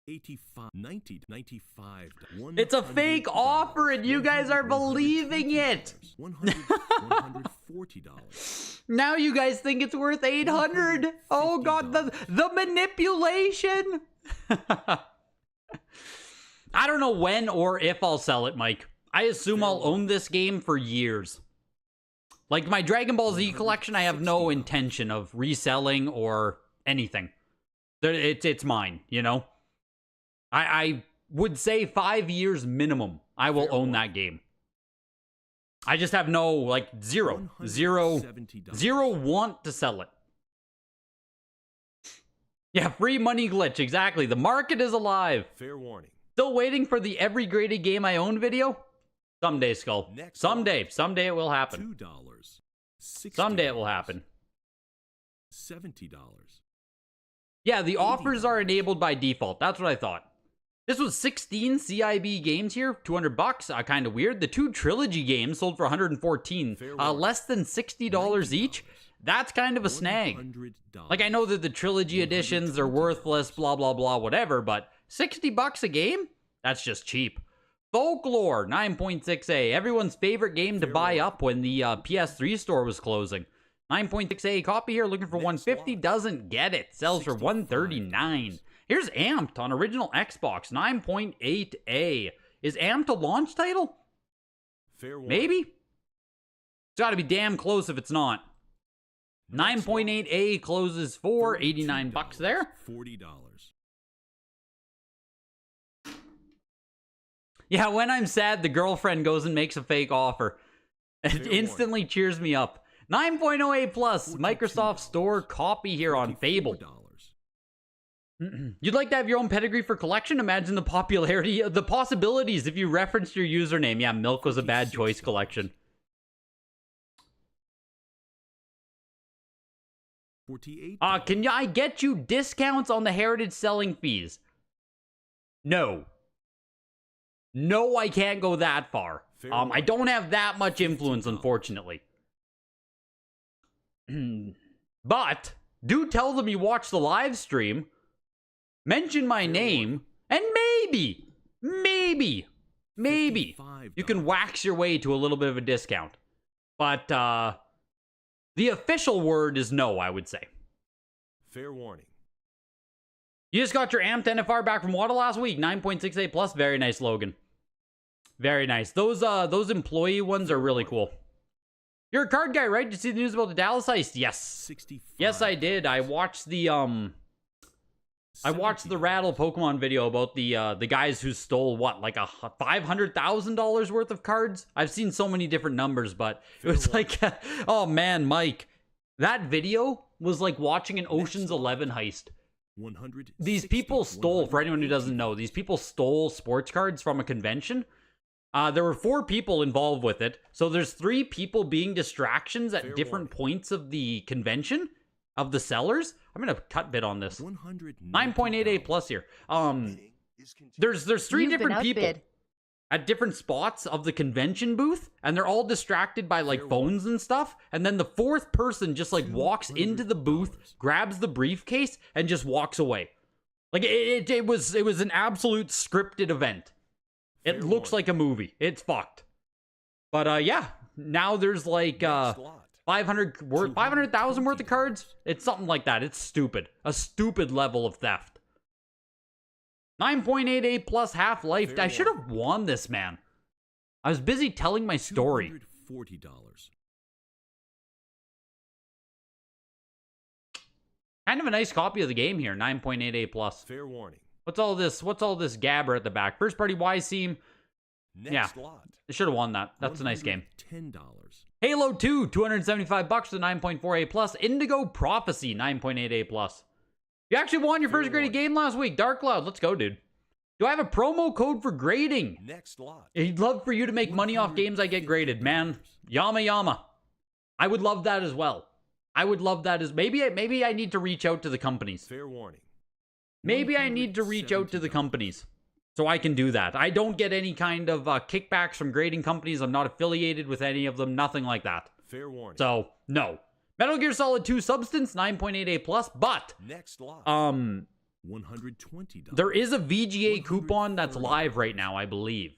85, 90, 95. It's a fake offer and you guys are believing it. $140. Now you guys think it's worth $800. Oh god, the manipulation. I don't know when or if I'll sell it, Mike. I assume I'll own this game for years. Like my Dragon Ball Z collection, I have no intention of reselling or anything. It's mine, you know? I would say 5 years minimum, I will own that game. I just have no, like, zero want to sell it. Yeah, free money glitch, exactly. The market is alive. Fair warning. Still waiting for the every graded game I own video? Someday, Skull. Next Someday. Someday it will happen. $2. Someday it will happen. $70. Yeah, the offers are enabled by default. That's what I thought. This was 16 CIB games here, $200. Kind of weird. The 2 trilogy games sold for 114, less than $60 each. That's kind of a snag. Like, I know that the trilogy editions are worthless, blah blah blah, whatever, but $60 a game? That's just cheap. Folklore 9.6A, everyone's favorite game to buy up when the PS3 store was closing. 9.6A copy here, looking for 150, doesn't get it. Sells for 139. Here's Amped on original Xbox, 9.8A. Is Amped a launch title? Maybe? It's got to be damn close if it's not. 9.8A closes for $89 there. $40. Yeah, when I'm sad, the girlfriend goes and makes a fake offer. It instantly cheers me up. 9.08 plus, Microsoft Store copy here on Fable. You'd like to have your own pedigree for collection? Imagine the popularity, the possibilities if you referenced your username. Yeah, Milk was a bad choice collection. $48. Can I get you discounts on the heritage selling fees? No. No, I can't go that far. I don't have that much influence, unfortunately. But do tell them you watch the live stream, mention my name, and maybe you can wax your way to a little bit of a discount. But the official word is no, I would say. Fair warning. You just got your Amped NFR back from Wada last week, 9.68 plus. Very nice, Logan. Very nice. Those employee ones are really cool. You're a card guy, right? Did you see the news about the Dallas heist? Yes. 65. Yes, I did. I watched the Rattle Pokemon video about the guys who stole what, like a $500,000 worth of cards. I've seen so many different numbers, but it was like, oh man, Mike, that video was like watching an Ocean's 11 heist. 100. These people stole, for anyone who doesn't know, these people stole sports cards from a convention. There were 4 people involved with it. So there's 3 people being distractions at different points of the convention of the sellers. I'm going to cut bid on this. 9.88 plus here. There's 3 different people at different spots of the convention booth, and they're all distracted by like phones and stuff. And then the 4th person just like walks into the booth, grabs the briefcase, and just walks away. Like it was an absolute scripted event. It looks like a movie. It's fucked. But yeah, now there's like 500,000 worth of cards. It's something like that. It's stupid. A stupid level of theft. 9.88 plus Half-Life. I should have won this, man. I was busy telling my story. $240. Kind of a nice copy of the game here. 9.88 plus. Fair warning. What's all this gabber at the back? First party Y-Seam. Yeah, I should have won that. That's a nice game. $10. Halo 2, $275 to 9.48 plus. Indigo Prophecy, 9.88 plus. You actually won your first graded game last week. Dark Cloud, let's go, dude. Do I have a promo code for grading? Next lot. I'd love for you to make money off games I get graded, man. Yama. I would love that as well. I would love that as maybe I need to reach out to the companies. Fair warning. Maybe I need to reach out to the companies so I can do that. I don't get any kind of kickbacks from grading companies. I'm not affiliated with any of them. Nothing like that. Fair warning. So, no. Metal Gear Solid 2 Substance, 9.88 plus, but next lot. $120. There is a VGA coupon that's live right now, I believe.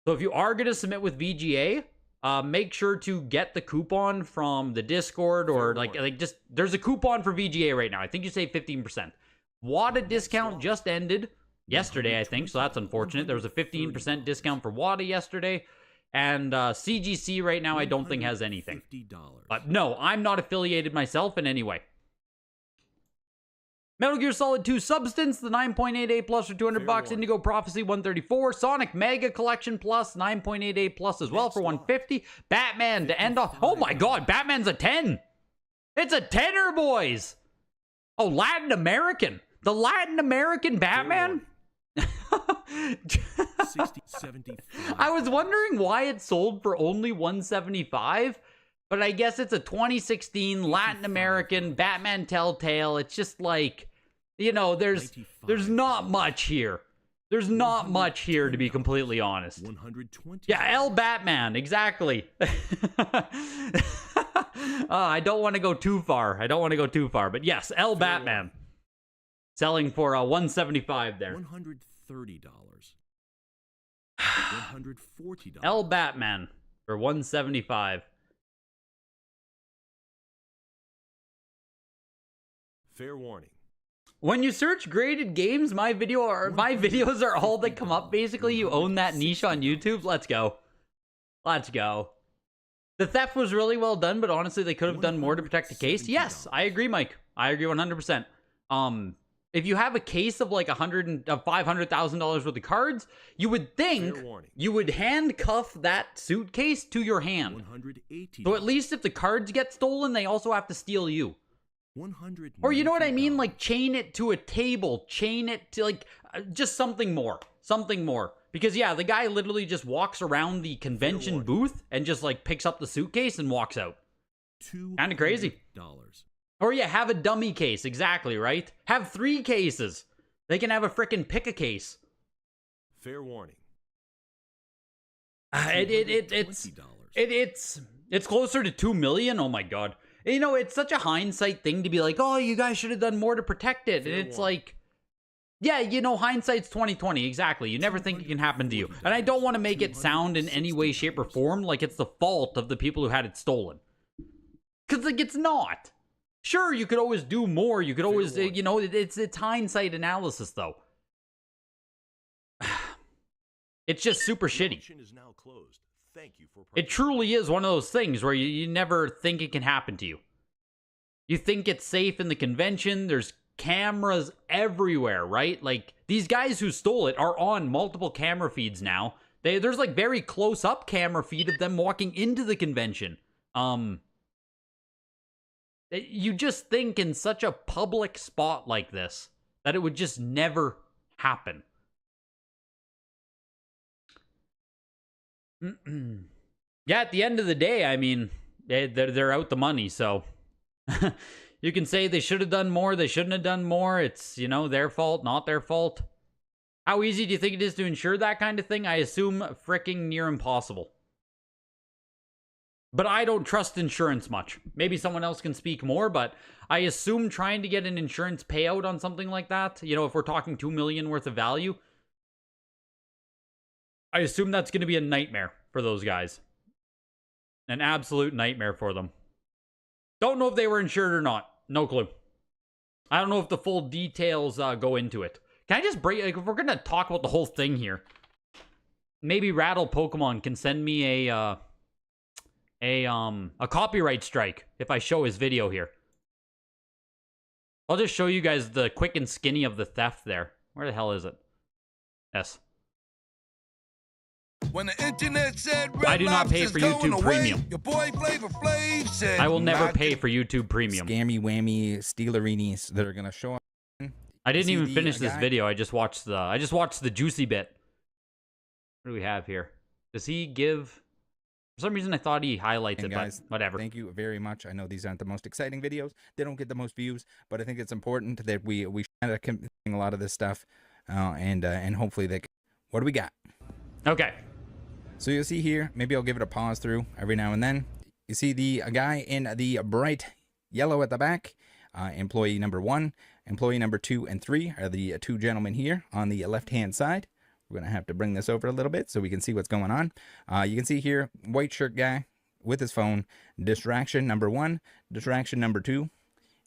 So if you are going to submit with VGA, make sure to get the coupon from the Discord or just there's a coupon for VGA right now. I think you save 15%. WADA discount just ended yesterday, I think, so that's unfortunate. There was a 15% discount for WADA yesterday, and CGC right now I don't think has anything. But no, I'm not affiliated myself in any way. Metal Gear Solid 2 Substance, the 9.88 plus for $200. Indigo Prophecy, $134. Sonic Mega Collection Plus, 9.88 plus as well for $150. Batman to end off. Oh my god, Batman's a 10. It's a tenner, boys. Oh, Latin American. The Latin American Batman? 60, 75. I was wondering why it sold for only $175, but I guess it's a 2016 Latin American Batman Telltale. It's just like, you know, there's not much here. There's not much here, to be completely honest. 120. Yeah, L Batman, exactly. I don't want to go too far. But yes, L Batman. Selling for $175 there. $130. $140. L Batman for $175. Fair warning. When you search graded games, my videos are all that come up. Basically, you own that niche on YouTube. Let's go. Let's go. The theft was really well done, but honestly, they could have done more to protect the case. Yes, I agree, Mike. I agree 100%. If you have a case of like $500,000 worth of cards, you would think you would handcuff that suitcase to your hand. So at least if the cards get stolen, they also have to steal you. Or you know what I mean? Like chain it to a table, chain it to like just something more. Because yeah, the guy literally just walks around the convention booth and just like picks up the suitcase and walks out. Kind of crazy. Or yeah, have a dummy case. Exactly, right? Have 3 cases. They can have a frickin' pick a case. Fair warning. It's closer to 2 million. Oh my god. You know, it's such a hindsight thing to be like, oh, you guys should have done more to protect it. And it's like, yeah, you know, hindsight's 20/20. Exactly. You never think it can happen to you. And I don't want to make it sound in any way, shape, or form like it's the fault of the people who had it stolen. Because, like, it's not. Sure, you could always do more. You could always, you know, it's hindsight analysis, though. It's just super shitty. It truly is one of those things where you never think it can happen to you. You think it's safe in the convention. There's cameras everywhere, right? Like, these guys who stole it are on multiple camera feeds now. There's, like, very close-up camera feed of them walking into the convention. You just think in such a public spot like this that it would just never happen. Yeah, at the end of the day, I mean, they're out the money, so you can say they should have done more, they shouldn't have done more. It's, you know, their fault, not their fault. How easy do you think it is to insure that kind of thing? I assume fricking near impossible. But I don't trust insurance much. Maybe someone else can speak more, but I assume trying to get an insurance payout on something like that, you know, if we're talking 2 million worth of value, I assume that's going to be a nightmare for those guys. An absolute nightmare for them. Don't know if they were insured or not. No clue. I don't know if the full details go into it. Can I just break, like, if we're going to talk about the whole thing here, maybe Rattle Pokemon can send me a copyright strike if I show his video here. I'll just show you guys the quick and skinny of the theft there. Where the hell is it? Yes. When the internet said I do not pay for YouTube Premium. Your boy Flavor Flav said, I will never pay for YouTube Premium. Scammy whammy stealerinis that are gonna show up. I didn't even finish this video. I just watched the juicy bit. What do we have here? Does he give? For some reason, I thought he highlights it, guys, but whatever. Thank you very much. I know these aren't the most exciting videos. They don't get the most views, but I think it's important that we kind of a lot of this stuff, and hopefully they. What do we got? Okay. So you'll see here, maybe I'll give it a pause through every now and then. You see the guy in the bright yellow at the back, employee number 1, employee number 2 and 3 are the 2 gentlemen here on the left-hand side. We're going to have to bring this over a little bit so we can see what's going on. You can see here, white shirt guy with his phone, distraction number 1, distraction number 2,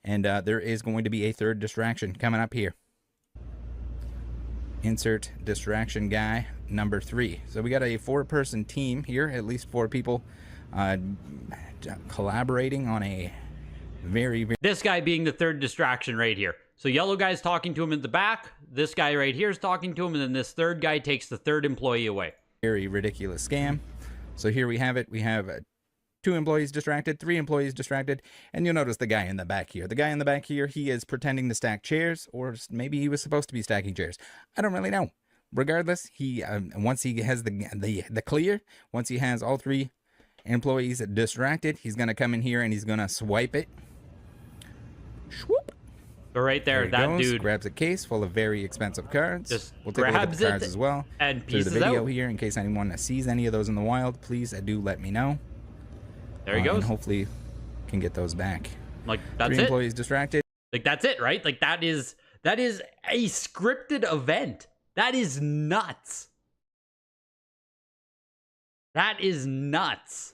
and there is going to be a 3rd distraction coming up here. Insert distraction guy number 3. So we got a 4-person team here, at least 4 people collaborating on a very... This guy being the 3rd distraction right here. So yellow guy's talking to him in the back. This guy right here is talking to him, and then this 3rd guy takes the 3rd employee away. Very ridiculous scam. So here we have it. We have 2 employees distracted, 3 employees distracted, and you'll notice the guy in the back here. The guy in the back here, he is pretending to stack chairs, or maybe he was supposed to be stacking chairs. I don't really know. regardless, he once he has the clear, once he has all 3 employees distracted, he's gonna come in here and he's gonna swipe it. Swoop. So right there, He that goes, dude grabs a case full of very expensive cards. just We'll take a look at grabs the cards it as well and through the pieces video out. here. In case anyone sees any of those in the wild, please do let me know. There he goes. And hopefully can get those back. Like, that's 3 it. employees distracted. Like, that's it, right? Like, that is a scripted event. That is nuts. That is nuts.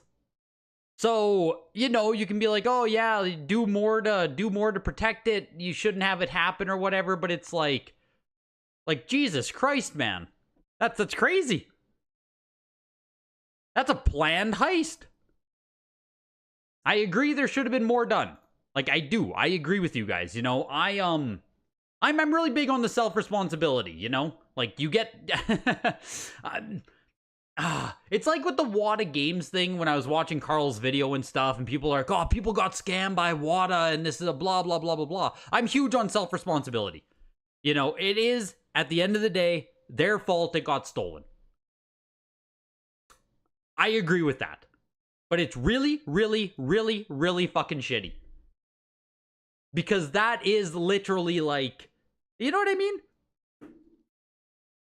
So, you know, you can be like, oh yeah, do more to protect it. You shouldn't have it happen or whatever, but it's like Jesus Christ, man. That's crazy. That's a planned heist. I agree there should have been more done. Like, I do. I agree with you guys. You know, I'm really big on the self-responsibility, you know? Like, you get it's like with the WADA Games thing when I was watching Carl's video and stuff, and people are like, oh, people got scammed by WADA, and this is a blah, blah, blah, blah, blah. I'm huge on self-responsibility. You know, it is, at the end of the day, their fault it got stolen. I agree with that. But it's really, really, really, really fucking shitty. Because that is literally like, you know what I mean?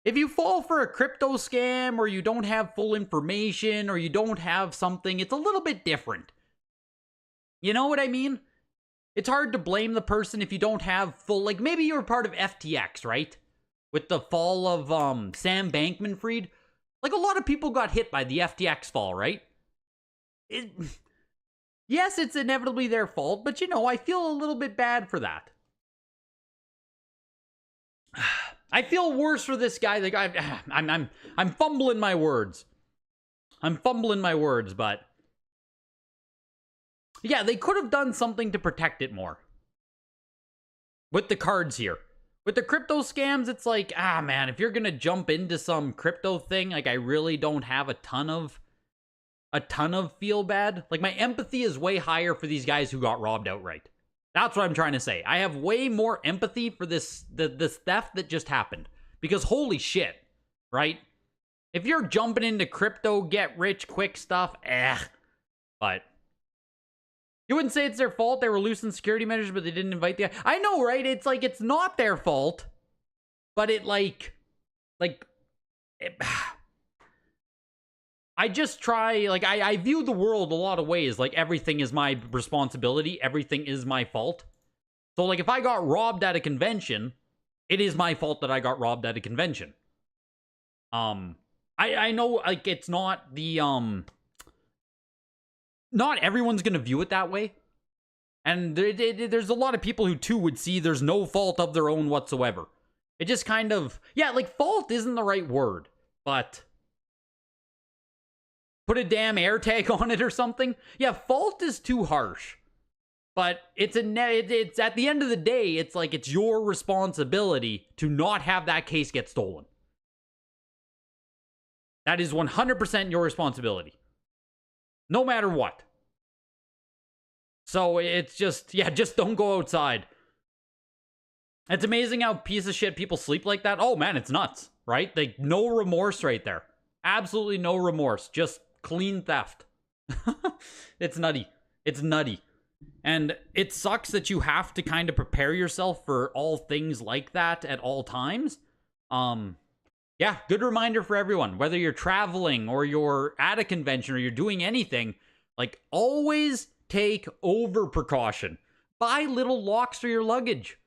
If you fall for a crypto scam, or you don't have full information, or you don't have something, it's a little bit different. You know what I mean? It's hard to blame the person if you don't have full, like, maybe you're part of FTX, right? With the fall of Sam Bankman-Fried. Like, a lot of people got hit by the FTX fall, right? Yes, it's inevitably their fault, but you know, I feel a little bit bad for that. I feel worse for this guy. Like, I'm fumbling my words. But yeah, they could have done something to protect it more. With the cards here. With the crypto scams, it's like, man, if you're gonna jump into some crypto thing, like, I really don't have a ton of feel bad. Like, my empathy is way higher for these guys who got robbed outright. That's what I'm trying to say. I have way more empathy for this theft that just happened. Because holy shit, right? If you're jumping into crypto, get rich quick stuff, but you wouldn't say it's their fault. They were loosening security measures, but they didn't invite the... I know, right? It's like, it's not their fault. But it, I just try, like, I view the world a lot of ways. Like, everything is my responsibility. Everything is my fault. So, like, if I got robbed at a convention, it is my fault that I got robbed at a convention. I know, like, it's not the, not everyone's gonna view it that way. And there's a lot of people who, too, would see there's no fault of their own whatsoever. It just kind of, yeah, like, fault isn't the right word, but... put a damn air tag on it or something. Yeah, fault is too harsh. But it's at the end of the day, it's like, it's your responsibility to not have that case get stolen. That is 100% your responsibility. No matter what. So it's just, yeah, just don't go outside. It's amazing how piece of shit people sleep like that. Oh man, it's nuts, right? Like, no remorse right there. Absolutely no remorse. Just clean theft. It's nutty. It's nutty. And it sucks that you have to kind of prepare yourself for all things like that at all times. Yeah, good reminder for everyone. Whether you're traveling or you're at a convention or you're doing anything, like, always take over precaution. Buy little locks for your luggage.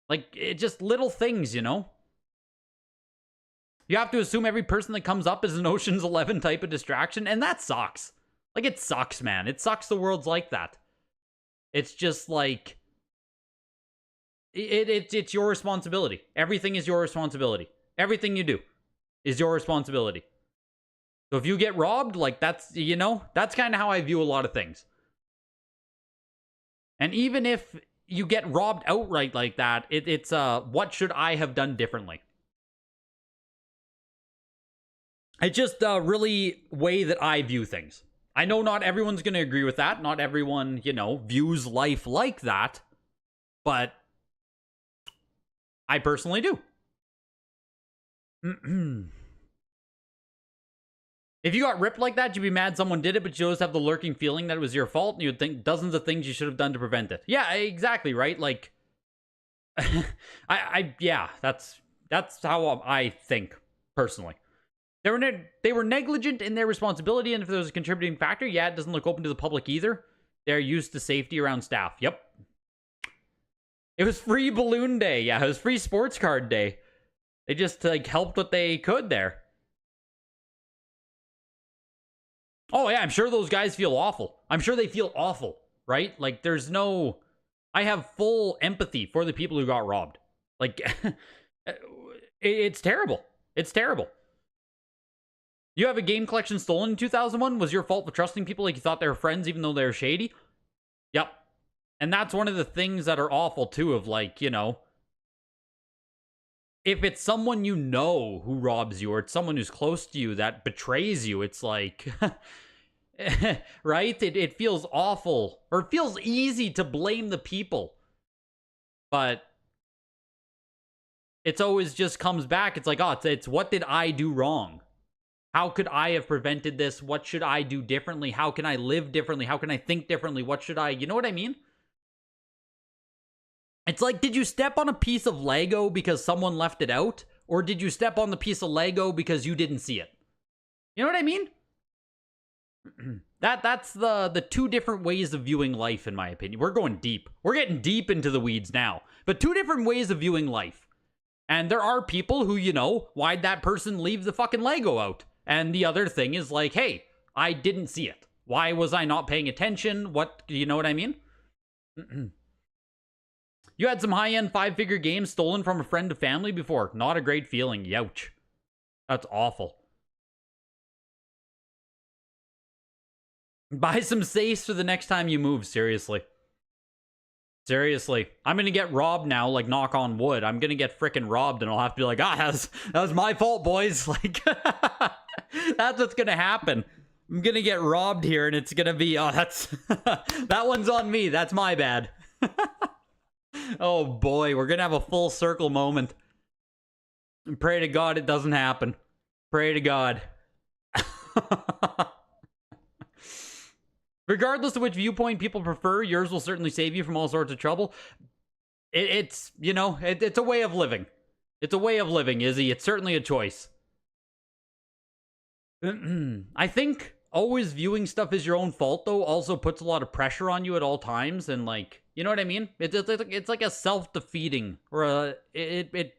Like, it's just little things, you know? You have to assume every person that comes up is an Ocean's 11 type of distraction, and that sucks. Like, it sucks, man. It sucks the world's like that. It's just like... It's your responsibility. Everything is your responsibility. Everything you do is your responsibility. So if you get robbed, like, that's, you know, that's kind of how I view a lot of things. And even if you get robbed outright like that, it's what should I have done differently? It's just a really way that I view things. I know not everyone's going to agree with that. Not everyone, you know, views life like that. But I personally do. If you got ripped like that, you'd be mad someone did it, but you always have the lurking feeling that it was your fault, and you'd think dozens of things you should have done to prevent it. Yeah, exactly, right? Like, yeah, that's how I think, personally. They were negligent in their responsibility, and if there was a contributing factor, yeah, it doesn't look open to the public either. They're used to safety around staff. Yep. It was free balloon day. Yeah, it was free sports card day. They just, like, helped what they could there. Oh, yeah, I'm sure those guys feel awful. I'm sure they feel awful, right? Like, there's no... I have full empathy for the people who got robbed. Like, it's terrible. It's terrible. You have a game collection stolen in 2001? Was your fault for trusting people like you thought they were friends even though they were shady? Yep. And that's one of the things that are awful, too, of, like, you know... If it's someone you know who robs you, or it's someone who's close to you that betrays you, it's like, right? It feels awful, or it feels easy to blame the people. But it's always just comes back. It's like, oh, it's what did I do wrong? How could I have prevented this? What should I do differently? How can I live differently? How can I think differently? What should I, you know what I mean? It's like, did you step on a piece of Lego because someone left it out? Or did you step on the piece of Lego because you didn't see it? You know what I mean? That's the two different ways of viewing life, in my opinion. We're going deep. We're getting deep into the weeds now. But two different ways of viewing life. And there are people who, you know, why'd that person leave the fucking Lego out? And the other thing is like, hey, I didn't see it. Why was I not paying attention? What, you know what I mean? You had some high-end 5-figure games stolen from a friend to family before. Not a great feeling. Youch. That's awful. Buy some safes for the next time you move. Seriously. Seriously. I'm gonna get robbed now, like, knock on wood. I'm gonna get frickin' robbed, and I'll have to be like, that was my fault, boys. Like, that's what's gonna happen. I'm gonna get robbed here, and it's gonna be, that's... that one's on me. That's my bad. Oh boy, we're gonna have a full circle moment. And pray to God it doesn't happen. Pray to God. Regardless of which viewpoint people prefer, yours will certainly save you from all sorts of trouble. It's, you know, it's a way of living. It's a way of living, Izzy. It's certainly a choice. I think always viewing stuff as your own fault, though, also puts a lot of pressure on you at all times, and, like, you know what I mean? It's like a self-defeating, or there's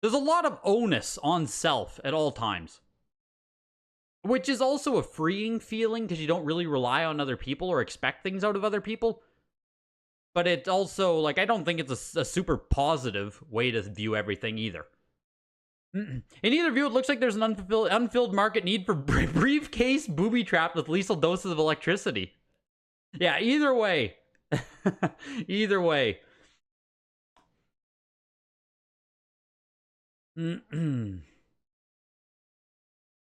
a lot of onus on self at all times. Which is also a freeing feeling, because you don't really rely on other people or expect things out of other people. But it's also, like, I don't think it's a super positive way to view everything either. In either view, it looks like there's an unfilled market need for briefcase booby trapped with lethal doses of electricity. Yeah, either way. Either way.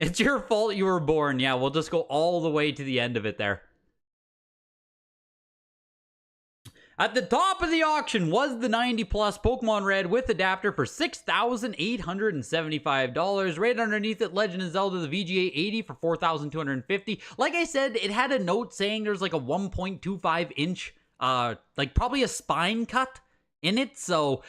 It's your fault you were born. Yeah, we'll just go all the way to the end of it there. At the top of the auction was the 90 plus Pokemon Red with adapter for $6,875. Right underneath it, Legend of Zelda the VGA 80 for $4,250. Like I said, it had a note saying there's like a 1.25 inch, like probably a spine cut in it. So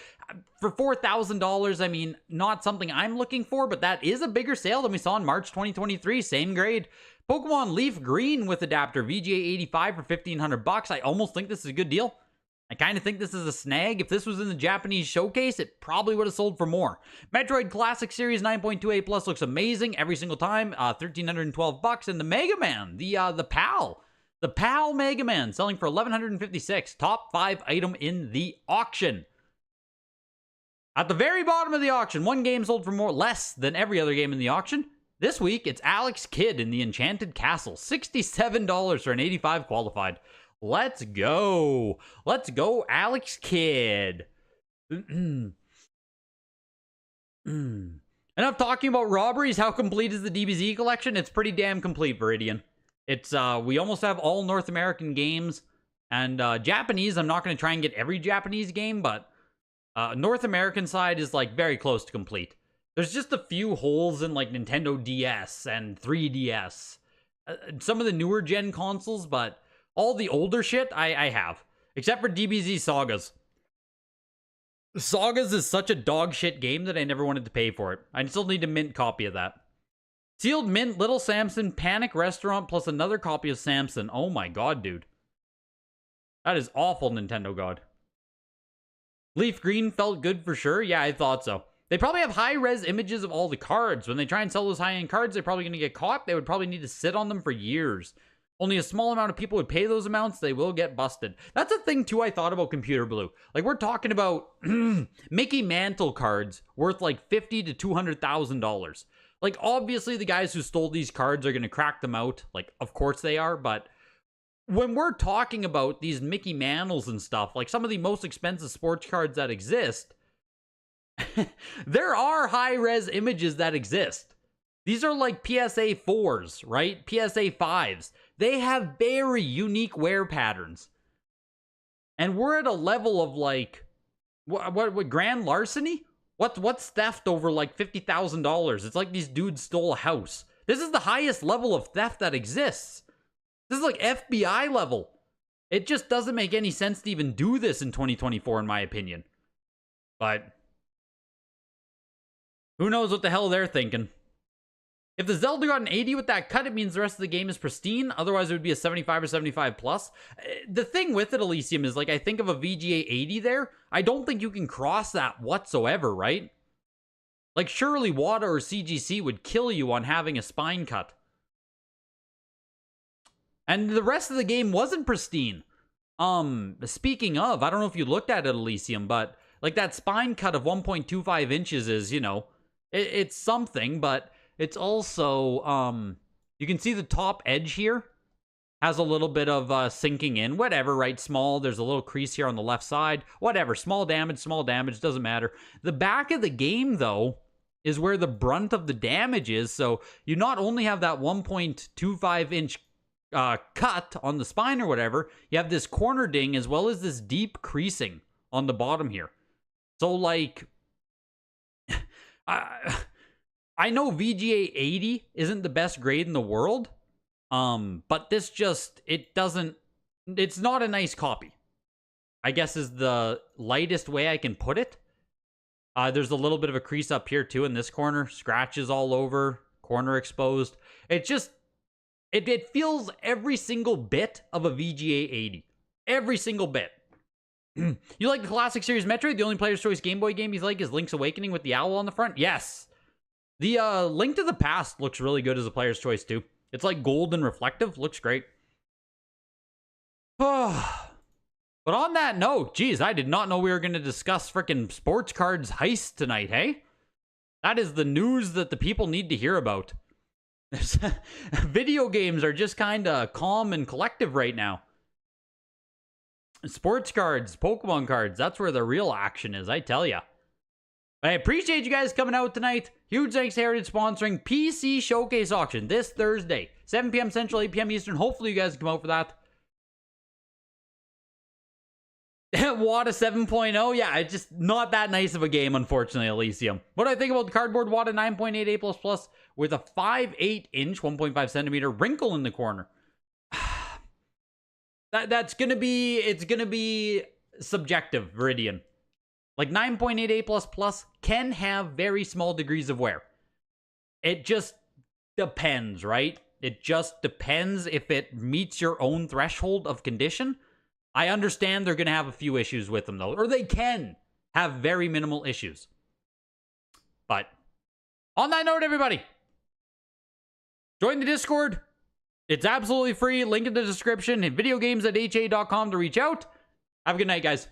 for $4,000, I mean, not something I'm looking for, but that is a bigger sale than we saw in March 2023. Same grade. Pokemon Leaf Green with adapter VGA 85 for $1,500. I almost think this is a good deal. I kind of think this is a snag. If this was in the Japanese showcase, it probably would have sold for more. Metroid Classic Series 9.28 Plus looks amazing every single time. $1,312. And the Mega Man, the PAL. The PAL Mega Man selling for $1,156. Top 5 item in the auction. At the very bottom of the auction, one game sold for less than every other game in the auction. This week, it's Alex Kidd in the Enchanted Castle. $67 for an 85 qualified. Let's go. Let's go, Alex Kidd. Enough talking about robberies. How complete is the DBZ collection? It's pretty damn complete, Viridian. It's, we almost have all North American games. And, Japanese, I'm not going to try and get every Japanese game, but, North American side is, like, very close to complete. There's just a few holes in like Nintendo DS and 3DS. Some of the newer gen consoles, but all the older shit I have. Except for DBZ Sagas. Sagas is such a dog shit game that I never wanted to pay for it. I still need a mint copy of that. Sealed mint, Little Samson, Panic Restaurant, plus another copy of Samson. Oh my god, dude. That is awful, Nintendo God. Leaf Green felt good for sure. Yeah, I thought so. They probably have high-res images of all the cards. When they try and sell those high-end cards, they're probably going to get caught. They would probably need to sit on them for years. Only a small amount of people would pay those amounts. They will get busted. That's a thing, too, I thought about Computer Blue. Like, we're talking about Mickey Mantle cards worth, like, $50,000 to $200,000. Like, obviously, the guys who stole these cards are going to crack them out. Like, of course they are, but when we're talking about these Mickey Mantles and stuff, like some of the most expensive sports cards that exist, there are high-res images that exist. These are like PSA 4s, right? PSA 5s. They have very unique wear patterns. And we're at a level of like, what grand larceny? What's theft over like $50,000? It's like these dudes stole a house. This is the highest level of theft that exists. This is like FBI level. It just doesn't make any sense to even do this in 2024, in my opinion. But who knows what the hell they're thinking. If the Zelda got an 80 with that cut, it means the rest of the game is pristine. Otherwise, it would be a 75 or 75 plus. The thing with it, Elysium, is like, I think of a VGA 80 there. I don't think you can cross that whatsoever, right? Like, surely WADA or CGC would kill you on having a spine cut. And the rest of the game wasn't pristine. Speaking of, I don't know if you looked at it, Elysium, but like that spine cut of 1.25 inches is, you know, it's something, but it's also, you can see the top edge here has a little bit of sinking in. Whatever, right? Small. There's a little crease here on the left side. Whatever. Small damage, doesn't matter. The back of the game, though, is where the brunt of the damage is. So you not only have that 1.25 inch cut on the spine or whatever, you have this corner ding as well as this deep creasing on the bottom here. So, like, I know VGA 80 isn't the best grade in the world, but this just, it's not a nice copy, I guess is the lightest way I can put it. There's a little bit of a crease up here too in this corner, scratches all over, corner exposed. It just, it feels every single bit of a VGA 80. Every single bit. You like the classic series Metroid? The only Player's Choice Game Boy game he's like is Link's Awakening with the owl on the front? Yes. The Link to the Past looks really good as a Player's Choice too. It's like gold and reflective. Looks great. But on that note, geez, I did not know we were going to discuss frickin' sports cards heist tonight, hey? That is the news that the people need to hear about. Video games are just kind of calm and collective right now. Sports cards, Pokemon cards, that's where the real action is, I tell ya. I appreciate you guys coming out tonight. Huge thanks to Heritage sponsoring PC Showcase Auction this Thursday, 7 p.m. Central, 8 p.m. Eastern. Hopefully you guys can come out for that. WADA 7.0, yeah, it's just not that nice of a game, unfortunately, Elysium. What do I think about the cardboard WADA 9.8 A++ with a 5/8 inch, 1.5 centimeter wrinkle in the corner? It's gonna be subjective, Viridian. Like 9.8 A++ can have very small degrees of wear. It just depends, right? It just depends if it meets your own threshold of condition. I understand they're going to have a few issues with them, though. Or they can have very minimal issues. But on that note, everybody, join the Discord. It's absolutely free. Link in the description. And videogames@ha.com to reach out. Have a good night, guys.